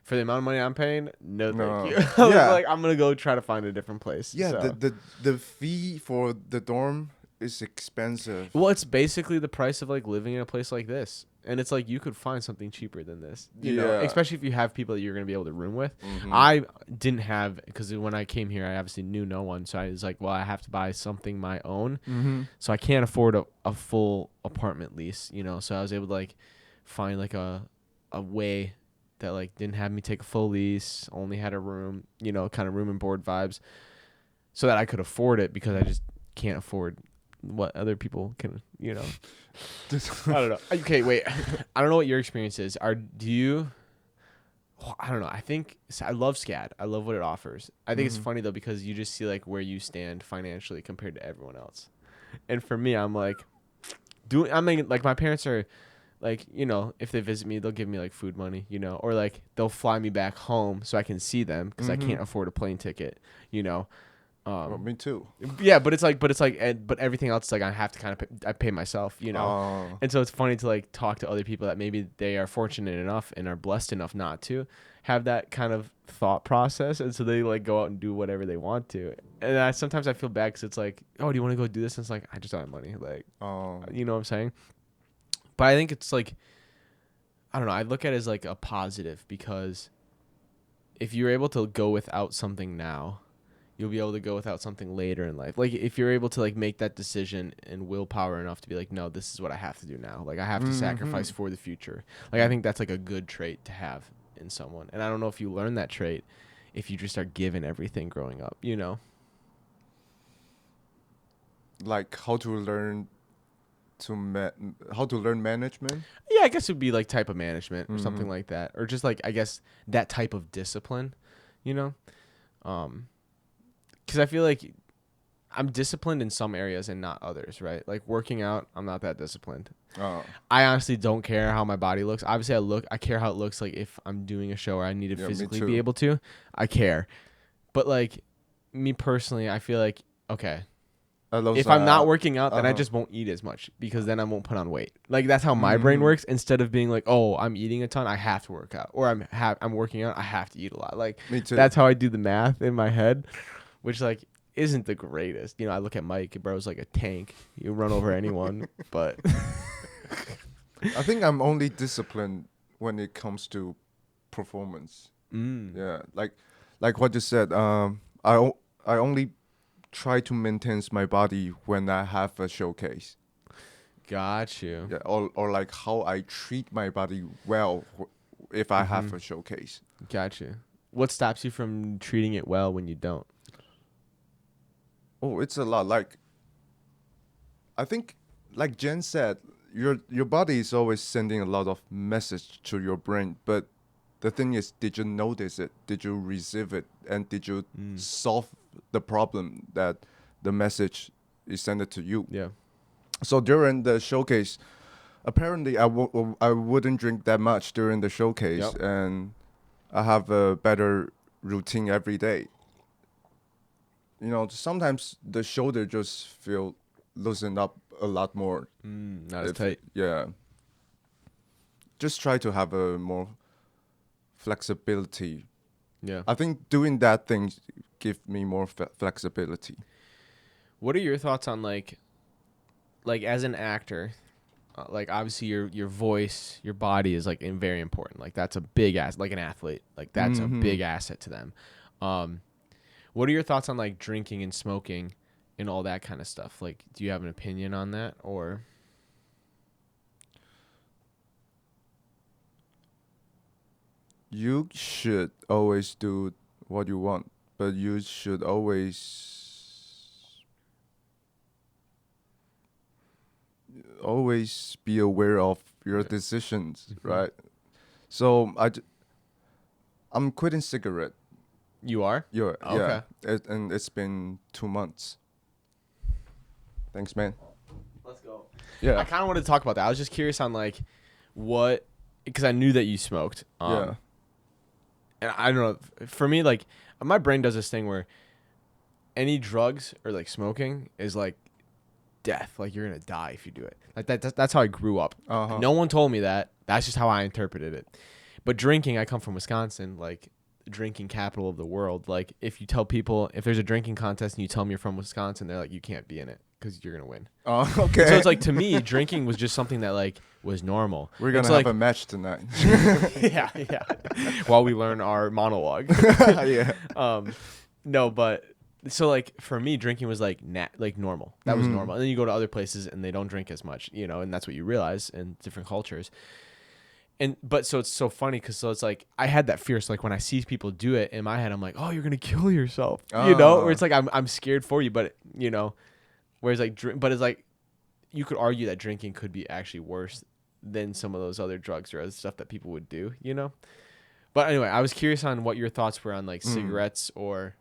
S2: for the amount of money I'm paying, no. Thank you. I was like, I'm gonna go try to find a different place.
S1: Yeah,
S2: so.
S1: the fee for the dorm is expensive.
S2: Well, it's basically the price of like living in a place like this, and it's like you could find something cheaper than this. You know, especially if you have people that you're gonna be able to room with. I didn't have, because when I came here, I obviously knew no one, so I was like, well, I have to buy something my own. So I can't afford a full apartment lease. So I was able to like find like a way that like didn't have me take a full lease, only had a room, kind of room and board vibes, so that I could afford it, because I just can't afford what other people can, I don't know. Okay, wait. I don't know what your experience is. I don't know. I love SCAD. I love what it offers. I think it's funny though, because you just see like where you stand financially compared to everyone else. And for me, I'm like, like my parents are like, if they visit me, they'll give me like food money, or like they'll fly me back home so I can see them, because I can't afford a plane ticket,
S1: Well, me too.
S2: Yeah, but everything else, like I have to kind of I pay myself, And so it's funny to like talk to other people that maybe they are fortunate enough and are blessed enough not to have that kind of thought process, and so they like go out and do whatever they want to. And sometimes I feel bad, because it's like, oh, do you want to go do this? And it's like, I just don't have money, like, you know what I'm saying? But I think it's like, I don't know, I look at it as like a positive, because if you're able to go without something now, you'll be able to go without something later in life. Like if you're able to like make that decision and willpower enough to be like, no, this is what I have to do now. Like I have to sacrifice for the future. Like I think that's like a good trait to have in someone. And I don't know if you learn that trait if you just start given everything growing up,
S1: Like how to learn management.
S2: Yeah, I guess it would be like type of management or something like that, or just like I guess that type of discipline, because I feel like I'm disciplined in some areas and not others, right? Like working out, I'm not that disciplined. I honestly don't care how my body looks. Obviously, I care how it looks. Like if I'm doing a show where I need to physically be able to, I care. But like me personally, I feel like okay. If I'm not working out, then I just won't eat as much, because then I won't put on weight. Like that's how my brain works. Instead of being like, oh, I'm eating a ton, I have to work out, or I'm working out, I have to eat a lot. Like
S1: me too.
S2: That's how I do the math in my head, which like isn't the greatest. I look at Mike, bro's like a tank. You run over anyone, but
S1: I think I'm only disciplined when it comes to performance. Yeah, like what you said. I only try to maintain my body when I have a showcase.
S2: Got you.
S1: Yeah, or like how I treat my body well if I have a showcase.
S2: Got you. What stops you from treating it well when you don't?
S1: Oh, it's a lot. Like I think, like Jen said, your body is always sending a lot of message to your brain, but The thing is, did you notice it? Did you receive it? And did you solve the problem that the message is sent to you?
S2: Yeah.
S1: So during the showcase, apparently I wouldn't drink that much during the showcase,
S2: Yep.
S1: and I have a better routine every day. You know, sometimes the shoulder just feel loosened up a lot more.
S2: Not as
S1: If-
S2: tight.
S1: Yeah. Just try to have a more flexibility.
S2: Yeah.
S1: I think doing that thing give me more flexibility.
S2: What are your thoughts on like as an actor, like obviously your voice, your body is like very important. Like that's a big ass, like an athlete, like that's a big asset to them. What are your thoughts on like drinking and smoking and all that kind of stuff? Like, do you have an opinion on that or?
S1: You should always do what you want, but you should always be aware of your decisions, right? So I'm quitting cigarette.
S2: You are?
S1: Yeah,
S2: Okay.
S1: and it's been 2 months. Thanks, man.
S2: Let's go.
S1: Yeah,
S2: I kind of wanted to talk about that. I was just curious on like what, because I knew that you smoked.
S1: yeah.
S2: And I don't know, for me, like my brain does this thing where any drugs or like smoking is like death. Like you're gonna die if you do it. Like that's how I grew up.
S1: Uh-huh.
S2: No one told me that. That's just how I interpreted it. But drinking, I come from Wisconsin, like drinking capital of the world. Like if you tell people, if there's a drinking contest and you tell them you're from Wisconsin, they're like, you can't be in it because you're gonna win.
S1: Oh, okay.
S2: So it's like, to me, drinking was just something that like was normal.
S1: We're gonna
S2: It's
S1: have
S2: like,
S1: a match tonight.
S2: yeah. While we learn our monologue.
S1: Yeah.
S2: No, but so like for me, drinking was like normal. That was
S1: Mhm.
S2: normal. And then you go to other places and they don't drink as much, you know, and that's what you realize in different cultures. But so it's so funny because so it's like I had that fear. So like when I see people do it in my head, I'm like, oh, you're gonna kill yourself, you know? Or it's like I'm scared for you, but you know, whereas like but it's like you could argue that drinking could be actually worse than some of those other drugs or other stuff that people would do, you know? But anyway, I was curious on what your thoughts were on like cigarettes or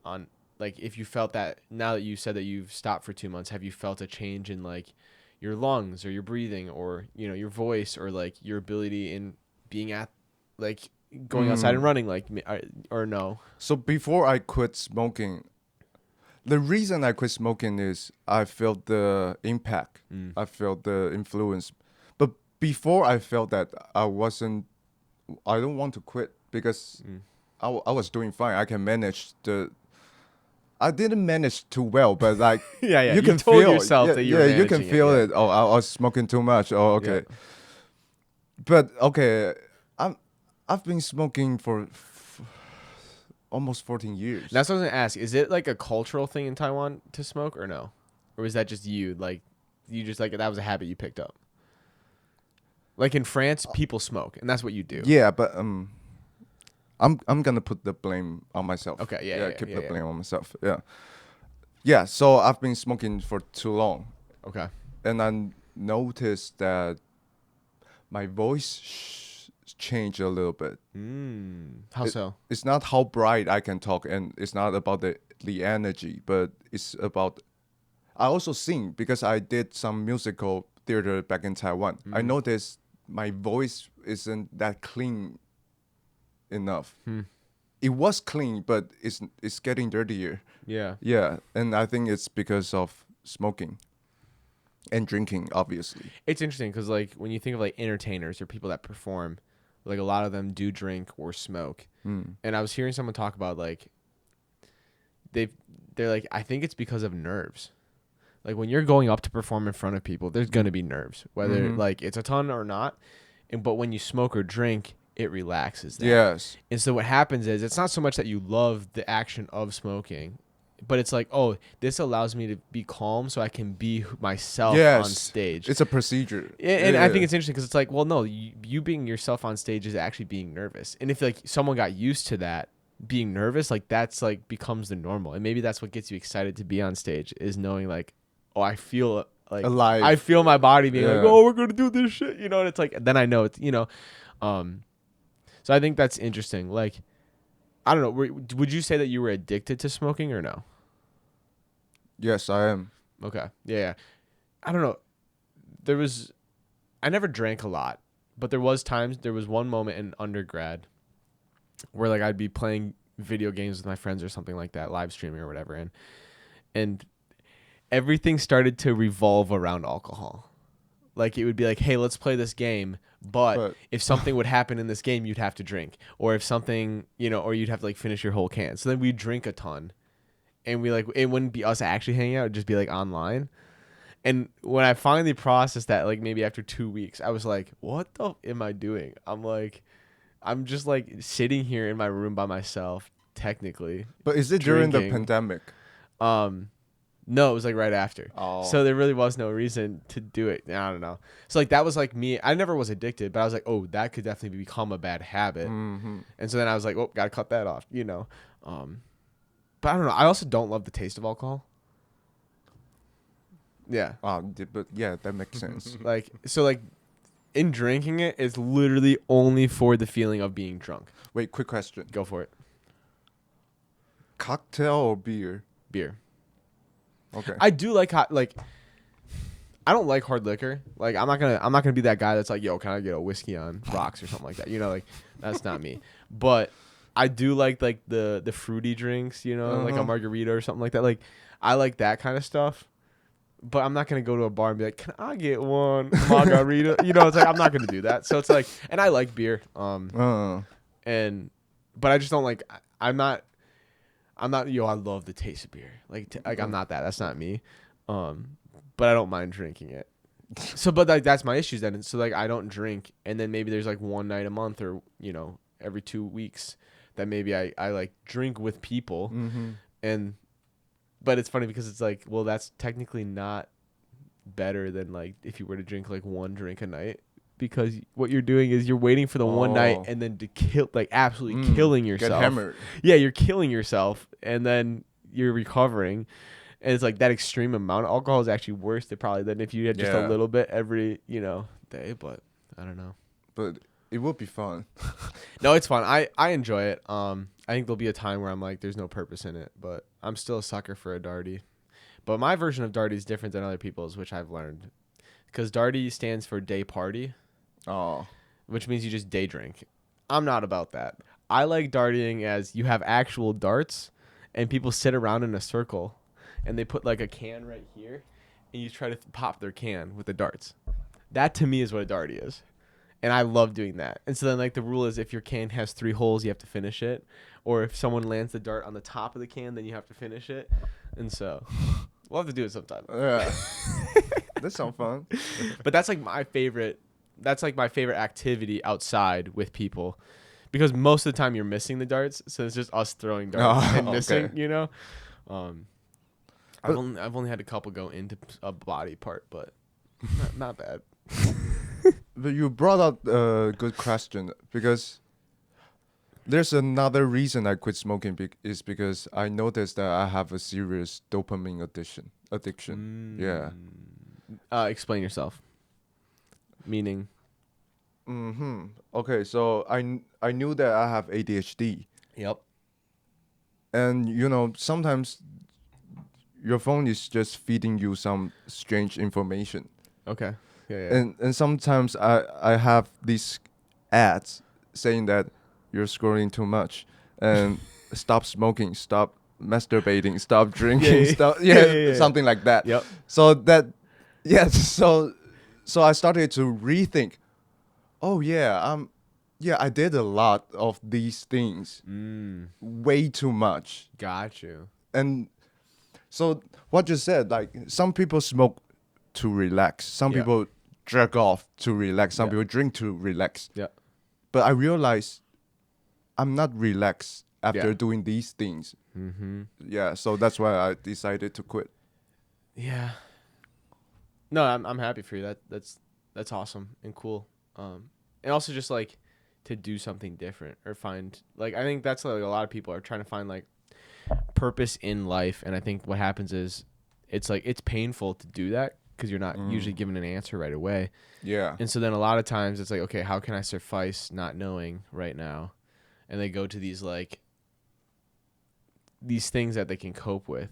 S2: on like if you felt that now that you said that you've stopped for 2 months, have you felt a change in like your lungs or your breathing or, you know, your voice or like your ability in being at like going outside and running like or no?
S1: So before I quit smoking, the reason I quit smoking is I felt the impact. I felt the influence. But before I felt that, I don't want to quit because I was doing fine. I can manage I didn't manage too well, but like
S2: Yeah.
S1: you can
S2: told
S1: feel
S2: yourself that you were
S1: you can
S2: managing
S1: feel
S2: it.
S1: it. Oh, I was smoking too much. Oh, okay.
S2: Yeah.
S1: But okay, I've been smoking for almost 14 years.
S2: That's what I was gonna ask. Is it like a cultural thing in Taiwan to smoke or no? Or was that just you? Like you just like that was a habit you picked up? Like in France, people smoke, and that's what you do.
S1: Yeah, but I'm gonna put the blame on myself.
S2: Okay, yeah,
S1: keep
S2: yeah,
S1: the blame on myself. Yeah. So I've been smoking for too long,
S2: Okay.
S1: and I noticed that my voice changed a little bit.
S2: How so?
S1: It's not how bright I can talk, and it's not about the energy, but it's about. I also sing because I did some musical theater back in Taiwan. I noticed my voice isn't that clean enough. It was clean, but it's getting dirtier.
S2: Yeah.
S1: Yeah, and I think it's because of smoking and drinking, obviously.
S2: It's interesting because like when you think of like entertainers or people that perform, like a lot of them do drink or smoke. And I was hearing someone talk about like they're like, I think it's because of nerves. Like when you're going up to perform in front of people, there's gonna be nerves, whether like it's a ton or not. But when you smoke or drink, it relaxes that.
S1: Yes.
S2: And so what happens is it's not so much that you love the action of smoking, but it's like, oh, this allows me to be calm so I can be myself on stage.
S1: It's a procedure.
S2: And I think it's interesting because it's like, well, no, you being yourself on stage is actually being nervous. And if like someone got used to that, being nervous, like that's like becomes the normal. And maybe that's what gets you excited to be on stage is knowing like, oh, I feel like
S1: alive.
S2: I feel my body being like,
S1: Yeah.
S2: oh, we're going to do this shit, you know? And it's like, then I know it's, you know, So I think that's interesting. Like, I don't know. Would you say that you were addicted to smoking or no?
S1: Yes, I am.
S2: Okay. Yeah. I don't know. I never drank a lot, but there was one moment in undergrad where like I'd be playing video games with my friends or something like that, live streaming or whatever, and everything started to revolve around alcohol. Like it would be like, hey, let's play this game, but if something would happen in this game, you'd have to drink, or if something, or you'd have to like finish your whole can. So then we'd drink a ton, and it wouldn't be us actually hanging out; it'd just be like online. And when I finally processed that, like maybe after 2 weeks, I was like, what the am I doing? I'm just like sitting here in my room by myself, technically.
S1: But is it during the pandemic?
S2: No, it was like right after.
S1: Oh.
S2: So there really was no reason to do it. I don't know. So like that was like me. I never was addicted, but I was like, oh, that could definitely become a bad habit.
S1: Mm-hmm.
S2: And so then I was like, oh, gotta cut that off, But I don't know. I also don't love the taste of alcohol. Yeah.
S1: But yeah, that makes sense.
S2: Like in drinking it, it's literally only for the feeling of being drunk.
S1: Wait, quick question.
S2: Go for it.
S1: Cocktail or beer?
S2: Beer.
S1: Okay.
S2: I do like hot. Like, I don't like hard liquor. Like, I'm not gonna be that guy that's like, yo, can I get a whiskey on rocks or something like that? Like that's not me. But I do like the fruity drinks. Like a margarita or something like that. Like, I like that kind of stuff. But I'm not going to go to a bar and be like, can I get one margarita? It's like, I'm not going to do that. So it's like, and I like beer. But I just don't like, I'm not, I love the taste of beer. Like I'm not that. That's not me. But I don't mind drinking it. So, but like, that's my issues then. So like, I don't drink. And then maybe there's like one night a month or, every 2 weeks that maybe I like drink with people. Mm-hmm. But it's funny because it's like, well, that's technically not better than like if you were to drink like one drink a night, because what you're doing is you're waiting for the one night and then to kill, like absolutely killing yourself.
S1: Get hammered.
S2: Yeah, you're killing yourself and then you're recovering. And it's like that extreme amount of alcohol is actually worse than if you had just a little bit every, day. But I don't know.
S1: But it would be fun.
S2: No, it's fun. I enjoy it. I think there'll be a time where I'm like, there's no purpose in it, but I'm still a sucker for a Darty. But my version of Darty is different than other people's, which I've learned. Because Darty stands for day party.
S1: Oh.
S2: Which means you just day drink. I'm not about that. I like dartying as you have actual darts, and people sit around in a circle, and they put like a can right here, and you try to pop their can with the darts. That to me is what a Darty is. And I love doing that. And so then like the rule is if your can has 3 holes, you have to finish it. Or if someone lands the dart on the top of the can, then you have to finish it. And so we'll have to do it sometime.
S1: Yeah. That sounds fun.
S2: But that's like my favorite activity outside with people. Because most of the time you're missing the darts. So it's just us throwing darts and missing, I've only had a couple go into a body part, but not bad.
S1: But you brought up a good question, because there's another reason I quit smoking is because I noticed that I have a serious dopamine addiction. Yeah.
S2: Explain yourself. Meaning?
S1: Mm-hmm. Okay, so I knew that I have ADHD.
S2: Yep.
S1: And sometimes your phone is just feeding you some strange information.
S2: Okay. Yeah.
S1: And sometimes I have these ads saying that you're scrolling too much and stop smoking, stop masturbating, stop drinking, something like that.
S2: Yep.
S1: So so I started to rethink. Oh I did a lot of these things. Way too much.
S2: Got you.
S1: And so what you said, like some people smoke to relax. Some people jerk off to relax. Some people drink to relax.
S2: Yeah.
S1: But I realized I'm not relaxed after doing these things.
S2: Mm-hmm.
S1: Yeah, so that's why I decided to quit.
S2: Yeah. No, I'm happy for you. That's awesome and cool. And also just like to do something different or find, like, I think that's like a lot of people are trying to find like purpose in life. And I think what happens is it's like, it's painful to do that because you're not usually given an answer right away.
S1: Yeah.
S2: And so then a lot of times it's like, okay, how can I suffice not knowing right now? And they go to these things that they can cope with.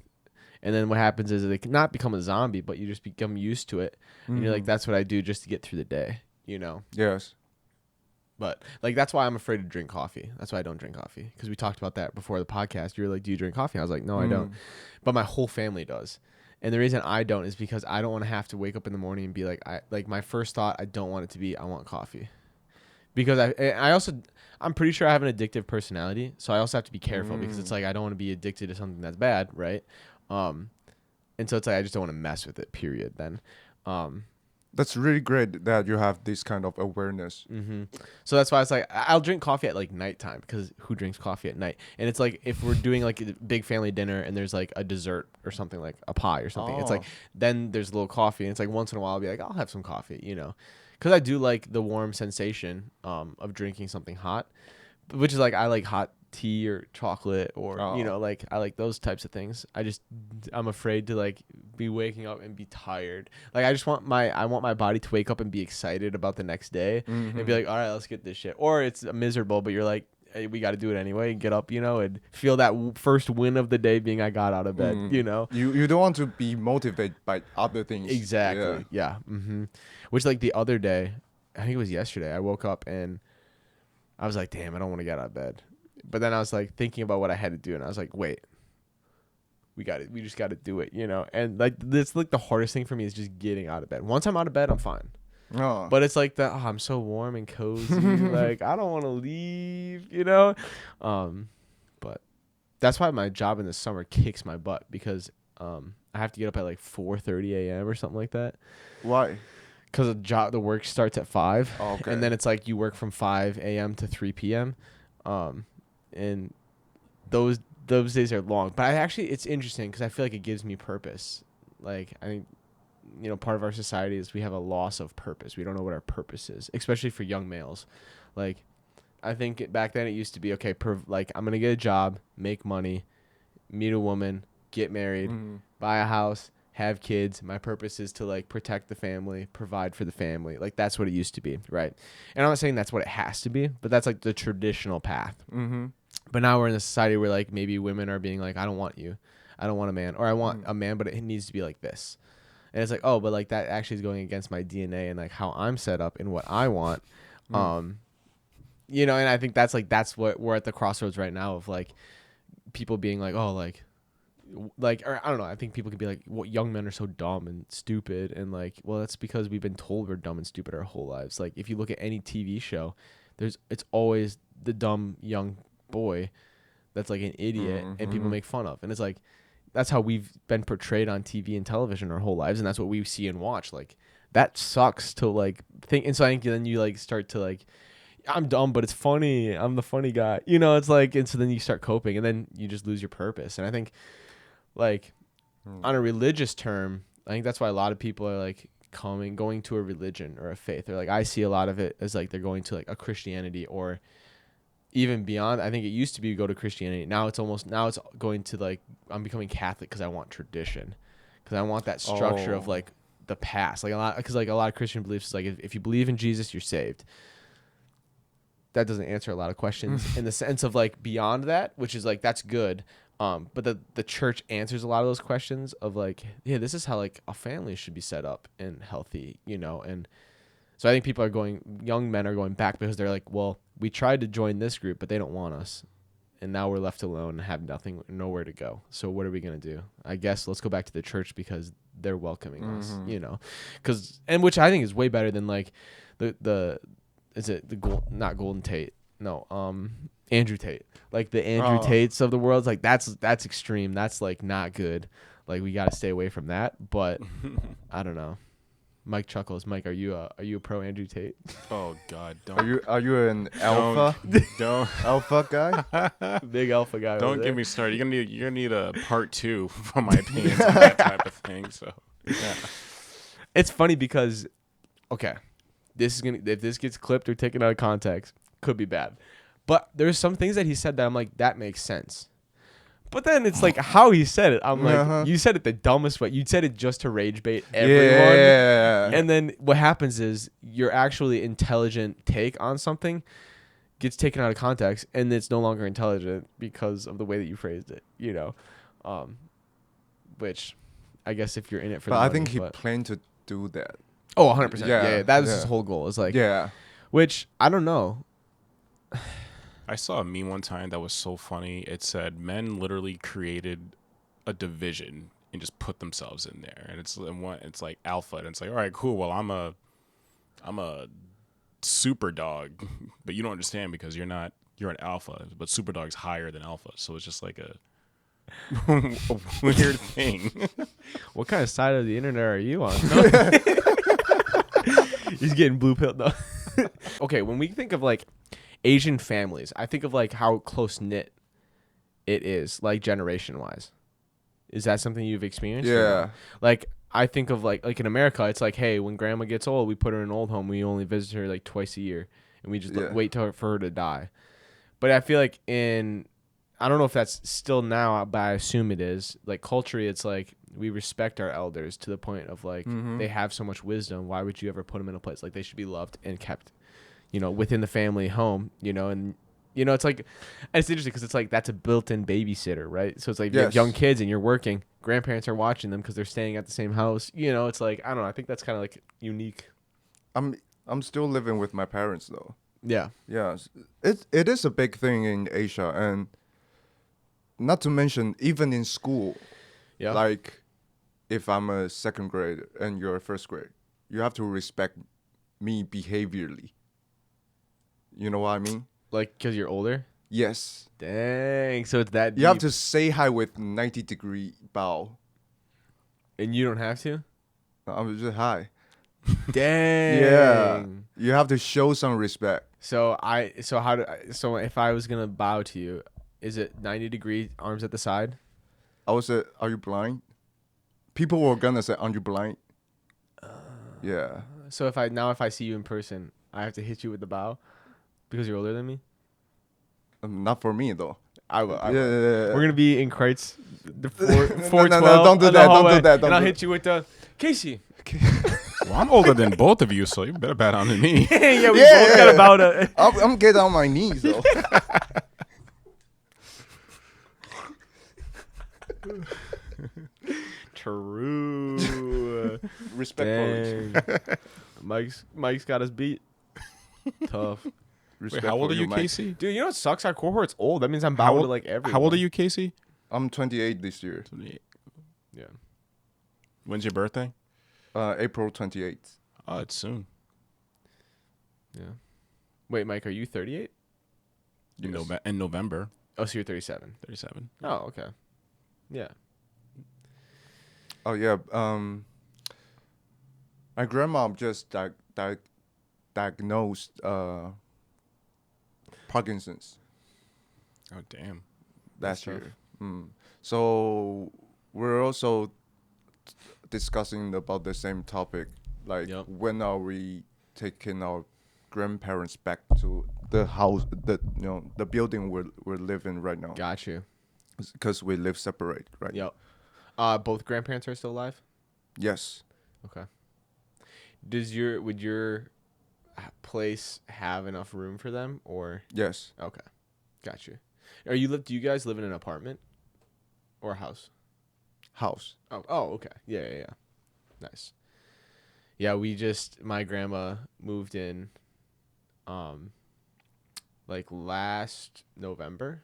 S2: And then what happens is they can not become a zombie, but you just become used to it. And you're like, that's what I do just to get through the day, you know?
S1: Yes.
S2: But like, that's why I'm afraid to drink coffee. That's why I don't drink coffee. Because we talked about that before the podcast. You were like, do you drink coffee? I was like, no, I don't. But my whole family does. And the reason I don't is because I don't want to have to wake up in the morning and be like my first thought, I don't want it to be, I want coffee. Because I'm pretty sure I have an addictive personality. So I also have to be careful because it's like, I don't want to be addicted to something that's bad. Right. And so it's like, I just don't want to mess with it, period. Then,
S1: That's really great that you have this kind of awareness.
S2: so that's why it's like, I'll drink coffee at like nighttime, because who drinks coffee at night? And it's like, if we're doing like a big family dinner and there's like a dessert or something, like a pie or something, it's like, then there's a little coffee, and it's like once in a while I'll be like, I'll have some coffee, you know, because I do like the warm sensation of drinking something hot, which is like, I like hot tea or chocolate or you know, like I like those types of things. I'm afraid to like be waking up and be tired. Like I want my body to wake up and be excited about the next day and be like, all right, let's get this shit. Or it's miserable, but you're like, hey, we got to do it anyway, and get up, you know, and feel that first win of the day being I got out of bed, you know.
S1: You don't want to be motivated by other things.
S2: Exactly. Yeah. Which like the other day, I think it was yesterday, I woke up and I was like, damn, I don't want to get out of bed. But then I was like thinking about what I had to do, and I was like, wait, we just got to do it, you know? And like, this, like the hardest thing for me is just getting out of bed. Once I'm out of bed, I'm fine. But it's like I'm so warm and cozy. Like, I don't want to leave, you know? But that's why my job in the summer kicks my butt, because I have to get up at like 4:30 a.m. or something like that.
S1: Why?
S2: Because the work starts at 5.
S1: Okay.
S2: And then it's like you work from 5 a.m. to 3 p.m. And those days are long, but it's interesting because I feel like it gives me purpose. Like, I think, you know, part of our society is we have a loss of purpose. We don't know what our purpose is, especially for young males. Like, I think back then it used to be, okay, like I'm going to get a job, make money, meet a woman, get married, buy a house, have kids. My purpose is to like protect the family, provide for the family. Like, that's what it used to be. Right. And I'm not saying that's what it has to be, but that's like the traditional path. But now we're in a society where like maybe women are being like, I don't want you. I don't want a man, or I want a man, but it needs to be like this. And it's like, oh, but like that actually is going against my DNA and like how I'm set up and what I want. You know, and I think that's what we're at the crossroads right now of like people being like, oh, like, or I don't know. I think people could be like, well, young men are so dumb and stupid. And like, well, that's because we've been told we're dumb and stupid our whole lives. Like, if you look at any TV show, it's always the dumb young boy that's like an idiot and people make fun of. And it's like, that's how we've been portrayed on TV and television our whole lives. And that's what we see and watch. Like, that sucks to like think. And so I think then you like start to like, I'm dumb, but it's funny. I'm the funny guy. You know, it's like, and so then you start coping and then you just lose your purpose. And I think like on a religious term, I think that's why a lot of people are like going to a religion or a faith. Or like, I see a lot of it as like they're going to like a Christianity or even beyond. I think it used to be go to Christianity. Now it's going to like, I'm becoming Catholic because I want tradition, because I want that structure of like the past. Like a lot of Christian beliefs is like, if you believe in Jesus, you're saved. That doesn't answer a lot of questions in the sense of like beyond that, which is like, that's good. But the church answers a lot of those questions of like, yeah, this is how like a family should be set up and healthy, you know? And so I think young men are going back because they're like, well, we tried to join this group, but they don't want us. And now we're left alone and have nowhere to go. So what are we going to do? I guess let's go back to the church because they're welcoming us, you know? Which I think is way better than like not Golden Tate. No, Andrew Tate. Like the Andrew Tates of the world. Like that's extreme. That's like not good. Like, we got to stay away from that. But I don't know. Mike chuckles. Mike, are you a pro Andrew Tate?
S3: Oh God, don't.
S1: Are you an alpha?
S3: Don't
S1: Alpha guy?
S2: Big alpha guy.
S3: Don't get me started. You're gonna need a part 2 from my opinions on that type of thing. So yeah.
S2: It's funny because, okay, if this gets clipped or taken out of context, could be bad. But there's some things that he said that I'm like, that makes sense. But then it's like how he said it. I'm like,
S1: Uh-huh.
S2: you said it the dumbest way. You said it just to rage bait everyone.
S1: Yeah.
S2: And then what happens is your actually intelligent take on something gets taken out of context, and it's no longer intelligent because of the way that you phrased it. Which I guess if you're in it for
S1: But
S2: the
S1: I
S2: money,
S1: think he
S2: but-
S1: planned to do that.
S2: Oh, 100%.
S1: Yeah,
S2: Yeah, that was his
S1: yeah.
S2: whole goal. It's like,
S1: Yeah.
S2: which I don't know.
S3: I saw a meme one time that was so funny. It said men literally created a division and just put themselves in there, and it's like alpha, and it's like, all right, cool. Well, I'm a super dog, but you don't understand because you're an alpha, but super dog's higher than alpha, so it's just like a weird thing.
S2: What kind of side of the internet are you on? He's getting blue pilled. No. Okay, when we think of like Asian families, I think of like how close knit it is, like generation wise. Is that something you've experienced? or
S1: Yeah.
S2: no? Like I think of like in America, it's like, hey, when grandma gets old, we put her in an old home. We only visit her like twice a year, and we just
S1: Yeah.
S2: wait for her to die. But I feel like I don't know if that's still now, but I assume it is. Like culturally, it's like we respect our elders to the point of like they have so much wisdom. Why would you ever put them in a place like they should be loved and kept, within the family home, and it's like, it's interesting because it's like that's a built-in babysitter, right? So it's like if you have
S1: Yes.
S2: young kids and you're working, grandparents are watching them because they're staying at the same house. It's like I don't know. I think that's kind of like unique.
S1: I'm still living with my parents though.
S2: Yeah.
S1: Yeah. It is a big thing in Asia, and not to mention even in school.
S2: Yeah.
S1: Like if I'm a second grade and you're a first grade, you have to respect me behaviorally. You know what I mean?
S2: Like because you're older.
S1: Yes.
S2: Dang. So it's that.
S1: You have
S2: deep.
S1: to say hi with 90-degree bow.
S2: And you don't have to.
S1: I'm just hi.
S2: Dang.
S1: Yeah. You have to show some respect.
S2: So if I was gonna bow to you, is it 90-degree arms at the side?
S1: I would say, are you blind? People were gonna say, aren't you blind? Yeah.
S2: So if I see you in person, I have to hit you with the bow because you're older than me.
S1: Not for me though.
S2: I will.
S1: Yeah.
S2: We're gonna be in Kreitz, the
S1: No,
S2: 412.
S1: don't do
S2: on the
S1: that, don't
S2: hallway,
S1: do that, don't
S2: and I'll
S1: do
S2: hit you with the Casey.
S3: Well, I'm older than both of you, so you better bet on me.
S2: Yeah, we
S1: Yeah,
S2: both got
S1: yeah.
S2: about a.
S1: I'm getting on my knees though.
S2: True.
S1: Respect for
S2: Dang. Mike's got us beat. Tough.
S3: Wait,
S1: respect
S3: how old
S1: for
S3: are you,
S1: Mike.
S3: Casey?
S2: Dude, you know what sucks? Our cohort's old. That means I'm
S3: How
S2: bowing
S3: old-
S2: to like everyone.
S3: How old are you, Casey?
S1: I'm 28 this year.
S2: Yeah.
S3: When's your birthday?
S1: April 28th.
S3: Oh, it's soon.
S2: Yeah. Wait, Mike, are you 38?
S1: Yes.
S3: In November,
S2: Oh, so you're 37.
S3: 37.
S2: Oh, okay. Yeah.
S1: Oh yeah. My grandma just diagnosed Parkinson's
S3: Oh, damn.
S1: last
S2: tough.
S1: year. So we're also discussing about the same topic. Like
S2: Yep.
S1: when are we taking our grandparents back to the house, the building we're living right now?
S2: Got you.
S1: Because we live separate, right?
S2: Yep. Both grandparents are still alive?
S1: Yes.
S2: Okay. Would your place have enough room for them or?
S1: Yes.
S2: Okay. Got you. Do you guys live in an apartment or a house?
S1: House.
S2: Oh, okay. Yeah. Nice. Yeah, my grandma moved in like last November.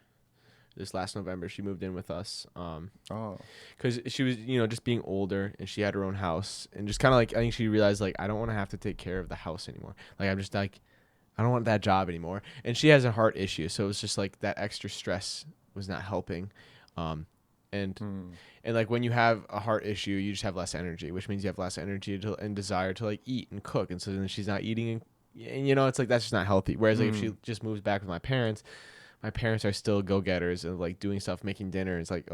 S2: This last November she moved in with us
S1: Oh.
S2: cuz she was, just being older and she had her own house and just kind of like I think she realized like I don't want to have to take care of the house anymore. Like I'm just like I don't want that job anymore. And she has a heart issue, so it was just like that extra stress was not helping. And like when you have a heart issue, you just have less energy, which means you have less energy and desire to like eat and cook. And so then she's not eating, and it's like that's just not healthy. Whereas like if she just moves back with my parents are still go getters and like doing stuff, making dinner. It's like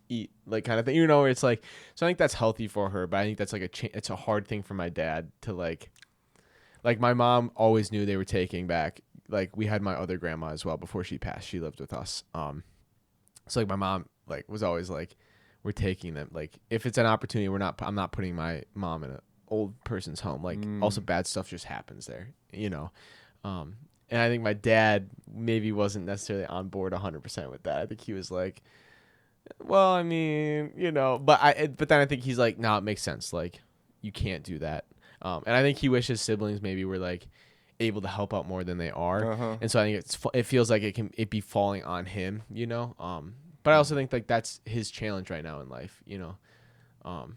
S2: eat like kind of thing, where it's like. So I think that's healthy for her, but I think that's like it's a hard thing for my dad to like my mom always knew they were taking back. Like we had my other grandma as well before she passed. She lived with us. So like my mom like was always like, we're taking them. Like if it's an opportunity, I'm not putting my mom in an old person's home. Like also bad stuff just happens there, you know. And I think my dad maybe wasn't necessarily on board 100% with that. I think he was like, well, I mean, you know, but then I think he's like, no, it makes sense. Like you can't do that. And I think he wishes his siblings maybe were like able to help out more than they are. And so I think it feels like it be falling on him, you know. But I also think like that's his challenge right now in life, you know.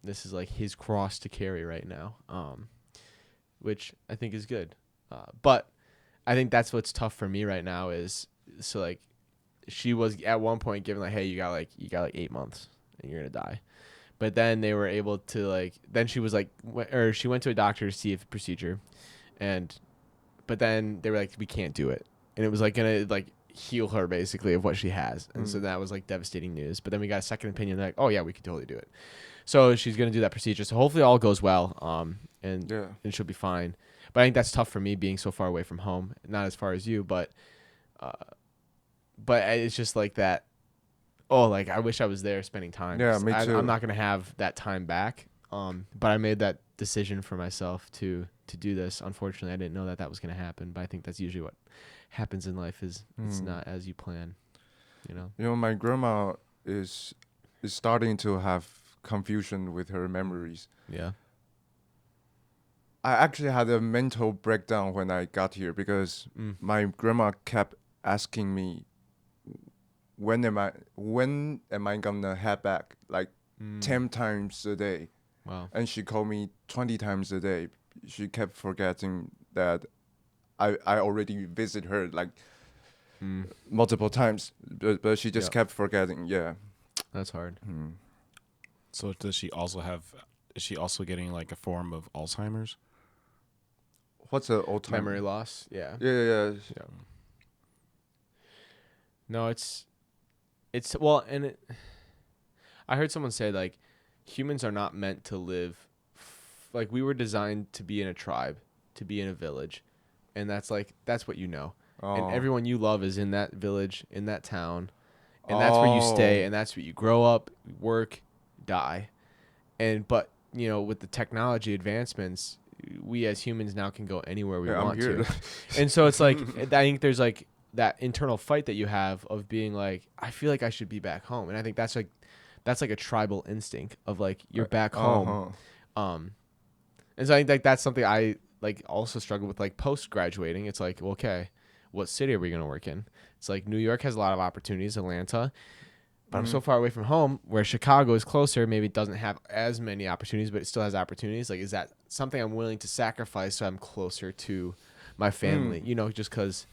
S2: This is like his cross to carry right now, which I think is good. But I think that's what's tough for me right now is so like she was at one point given like, hey, you got like 8 months and you're gonna die. But then they were able to like, then she was like, or she went to a doctor to see if a procedure, but then they were like, we can't do it, and it was like gonna like heal her basically of what she has, and so that was like devastating news. But then we got a second opinion, they're like, oh yeah, we could totally do it. So she's gonna do that procedure. So hopefully all goes well, and she'll be fine. But I think that's tough for me being so far away from home, not as far as you, but it's just like that. Oh, like I wish I was there spending time.
S1: Yeah, me too.
S2: I'm not gonna have that time back. But I made that decision for myself to do this. Unfortunately, I didn't know that was gonna happen. But I think that's usually what happens in life is it's not as you plan. You know.
S1: You know, my grandma is starting to have confusion with her memories.
S2: Yeah.
S1: I actually had a mental breakdown when I got here because my grandma kept asking me, when am I gonna head back? Like 10 times a day.
S2: Wow.
S1: And she called me 20 times a day. She kept forgetting that I already visit her like multiple times, but she just kept forgetting. Yeah.
S2: That's hard.
S3: So does she also is she also getting like a form of Alzheimer's?
S1: What's the old time?
S2: Memory loss. Yeah.
S1: Yeah.
S2: No, it's well, and I heard someone say like humans are not meant to live like we were designed to be in a tribe, to be in a village, and that's what you know. And everyone you love is in that village, in that town, and that's where you stay, and that's where you grow up, work, die. But you know, with the technology advancements, we as humans now can go anywhere we want to. And so it's like I think there's like that internal fight that you have of being like, I feel like I should be back home. And I think that's like a tribal instinct of like you're back home. And so I think like that's something I like also struggle with like post graduating. It's like, well, okay, what city are we going to work in? It's like New York has a lot of opportunities, Atlanta, but I'm so far away from home, where Chicago is closer. Maybe it doesn't have as many opportunities, but it still has opportunities. Like, is that something I'm willing to sacrifice so I'm closer to my family? You know, just because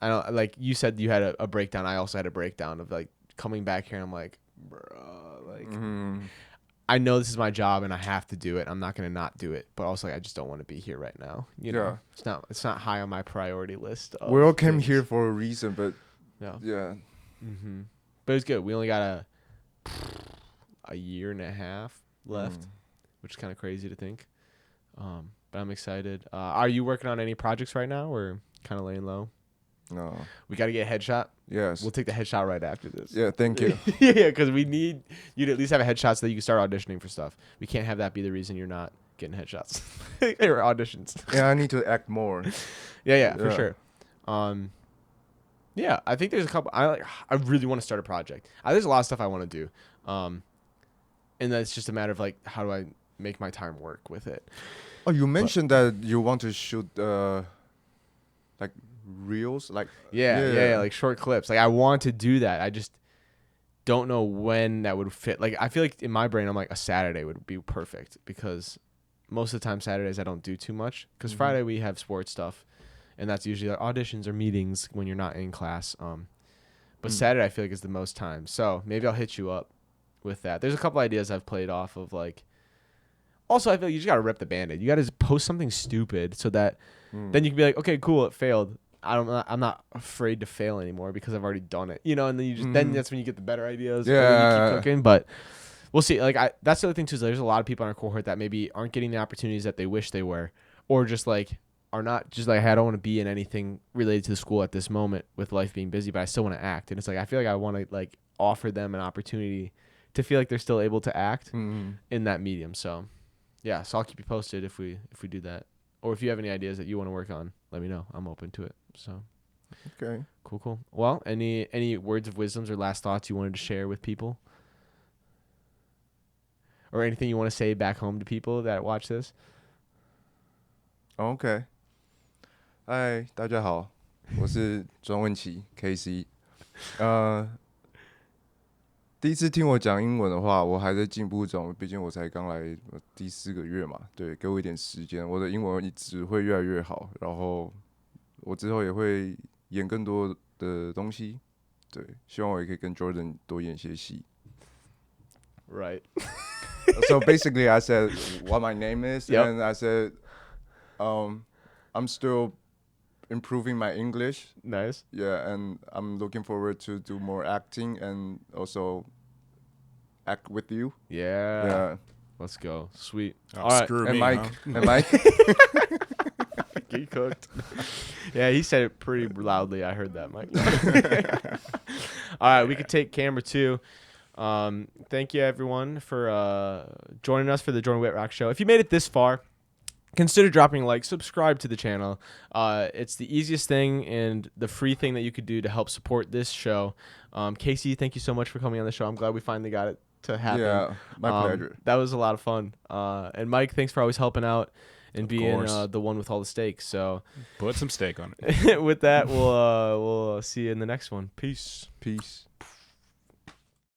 S2: I don't, like you said, you had a breakdown. I also had a breakdown of like coming back here. And I'm like, bro, like I know this is my job and I have to do it. I'm not gonna not do it, but also like, I just don't want to be here right now. You know, it's not high on my priority list.
S1: We all came here for a reason, but yeah.
S2: But it's good. We only got a year and a half left, which is kind of crazy to think. But I'm excited. Are you working on any projects right now, or kind of laying low?
S1: No.
S2: We got to get a headshot.
S1: Yes.
S2: We'll take the headshot right after this.
S1: Yeah, thank you.
S2: Yeah, because we need you to at least have a headshot so that you can start auditioning for stuff. We can't have that be the reason you're not getting headshots or auditions.
S1: Yeah, I need to act more.
S2: Yeah, for sure. Yeah, I think there's a couple. I really want to start a project. There's a lot of stuff I want to do, and that's just a matter of like, how do I make my time work with it?
S1: Oh, you mentioned that you want to shoot like reels, like
S2: yeah, like short clips. Like I want to do that. I just don't know when that would fit. Like I feel like in my brain, I'm like a Saturday would be perfect because most of the time Saturdays I don't do too much because Friday we have sports stuff. And that's usually like auditions or meetings when you're not in class. But Saturday I feel like is the most time. So maybe I'll hit you up with that. There's a couple ideas I've played off of like. Also, I feel like you just gotta rip the Band-Aid. You gotta post something stupid so that then you can be like, okay, cool, it failed. I'm not afraid to fail anymore because I've already done it. You know, and then you just then that's when you get the better ideas.
S1: Yeah.
S2: And then you keep cooking. But we'll see. Like that's the other thing too. Is there's a lot of people in our cohort that maybe aren't getting the opportunities that they wish they were, or just like are not just like, hey, I don't want to be in anything related to the school at this moment with life being busy, but I still want to act. And it's like, I feel like I want to like offer them an opportunity to feel like they're still able to act in that medium. So yeah, so I'll keep you posted if we do that. Or if you have any ideas that you want to work on, let me know. I'm open to it. So
S1: Okay.
S2: cool. Well, any words of wisdoms or last thoughts you wanted to share with people? Or anything you want to say back home to people that watch this?
S1: OK， 嗨，大家好，我是庄文琪 KC。第一次听我讲英文的话，我还在进步中，毕竟我才刚来第4个月嘛。对，给我一点时间，我的英文只会越来越好。然后我之后也会演更多的东西。对，希望我也可以跟 Jordan 多演些戏。
S2: Right.
S1: So basically, I said what my name is,
S2: Yep.
S1: and I said, I'm still improving my English.
S2: Nice.
S1: Yeah, and I'm looking forward to do more acting and also act with you.
S2: Yeah.
S1: Yeah,
S2: Let's go. Sweet.
S3: Oh,
S2: All right.
S3: screw
S1: and
S3: me,
S1: Mike,
S3: huh?
S1: and Mike.
S2: Get cooked. Yeah, he said it pretty loudly. I heard that, Mike. All right, we could take camera 2. Thank you everyone for joining us for the Jordan Whitrock Show. If you made it this far, consider dropping a like, subscribe to the channel. It's the easiest thing and the free thing that you could do to help support this show. Casey, thank you so much for coming on the show. I'm glad we finally got it to happen.
S1: Yeah, my pleasure.
S2: That was a lot of fun. And Mike, thanks for always helping out and
S3: Of
S2: being
S3: course.
S2: the one with all the steaks. So
S3: Put some steak on it.
S2: with that, we'll see you in the next one. Peace.
S1: Peace.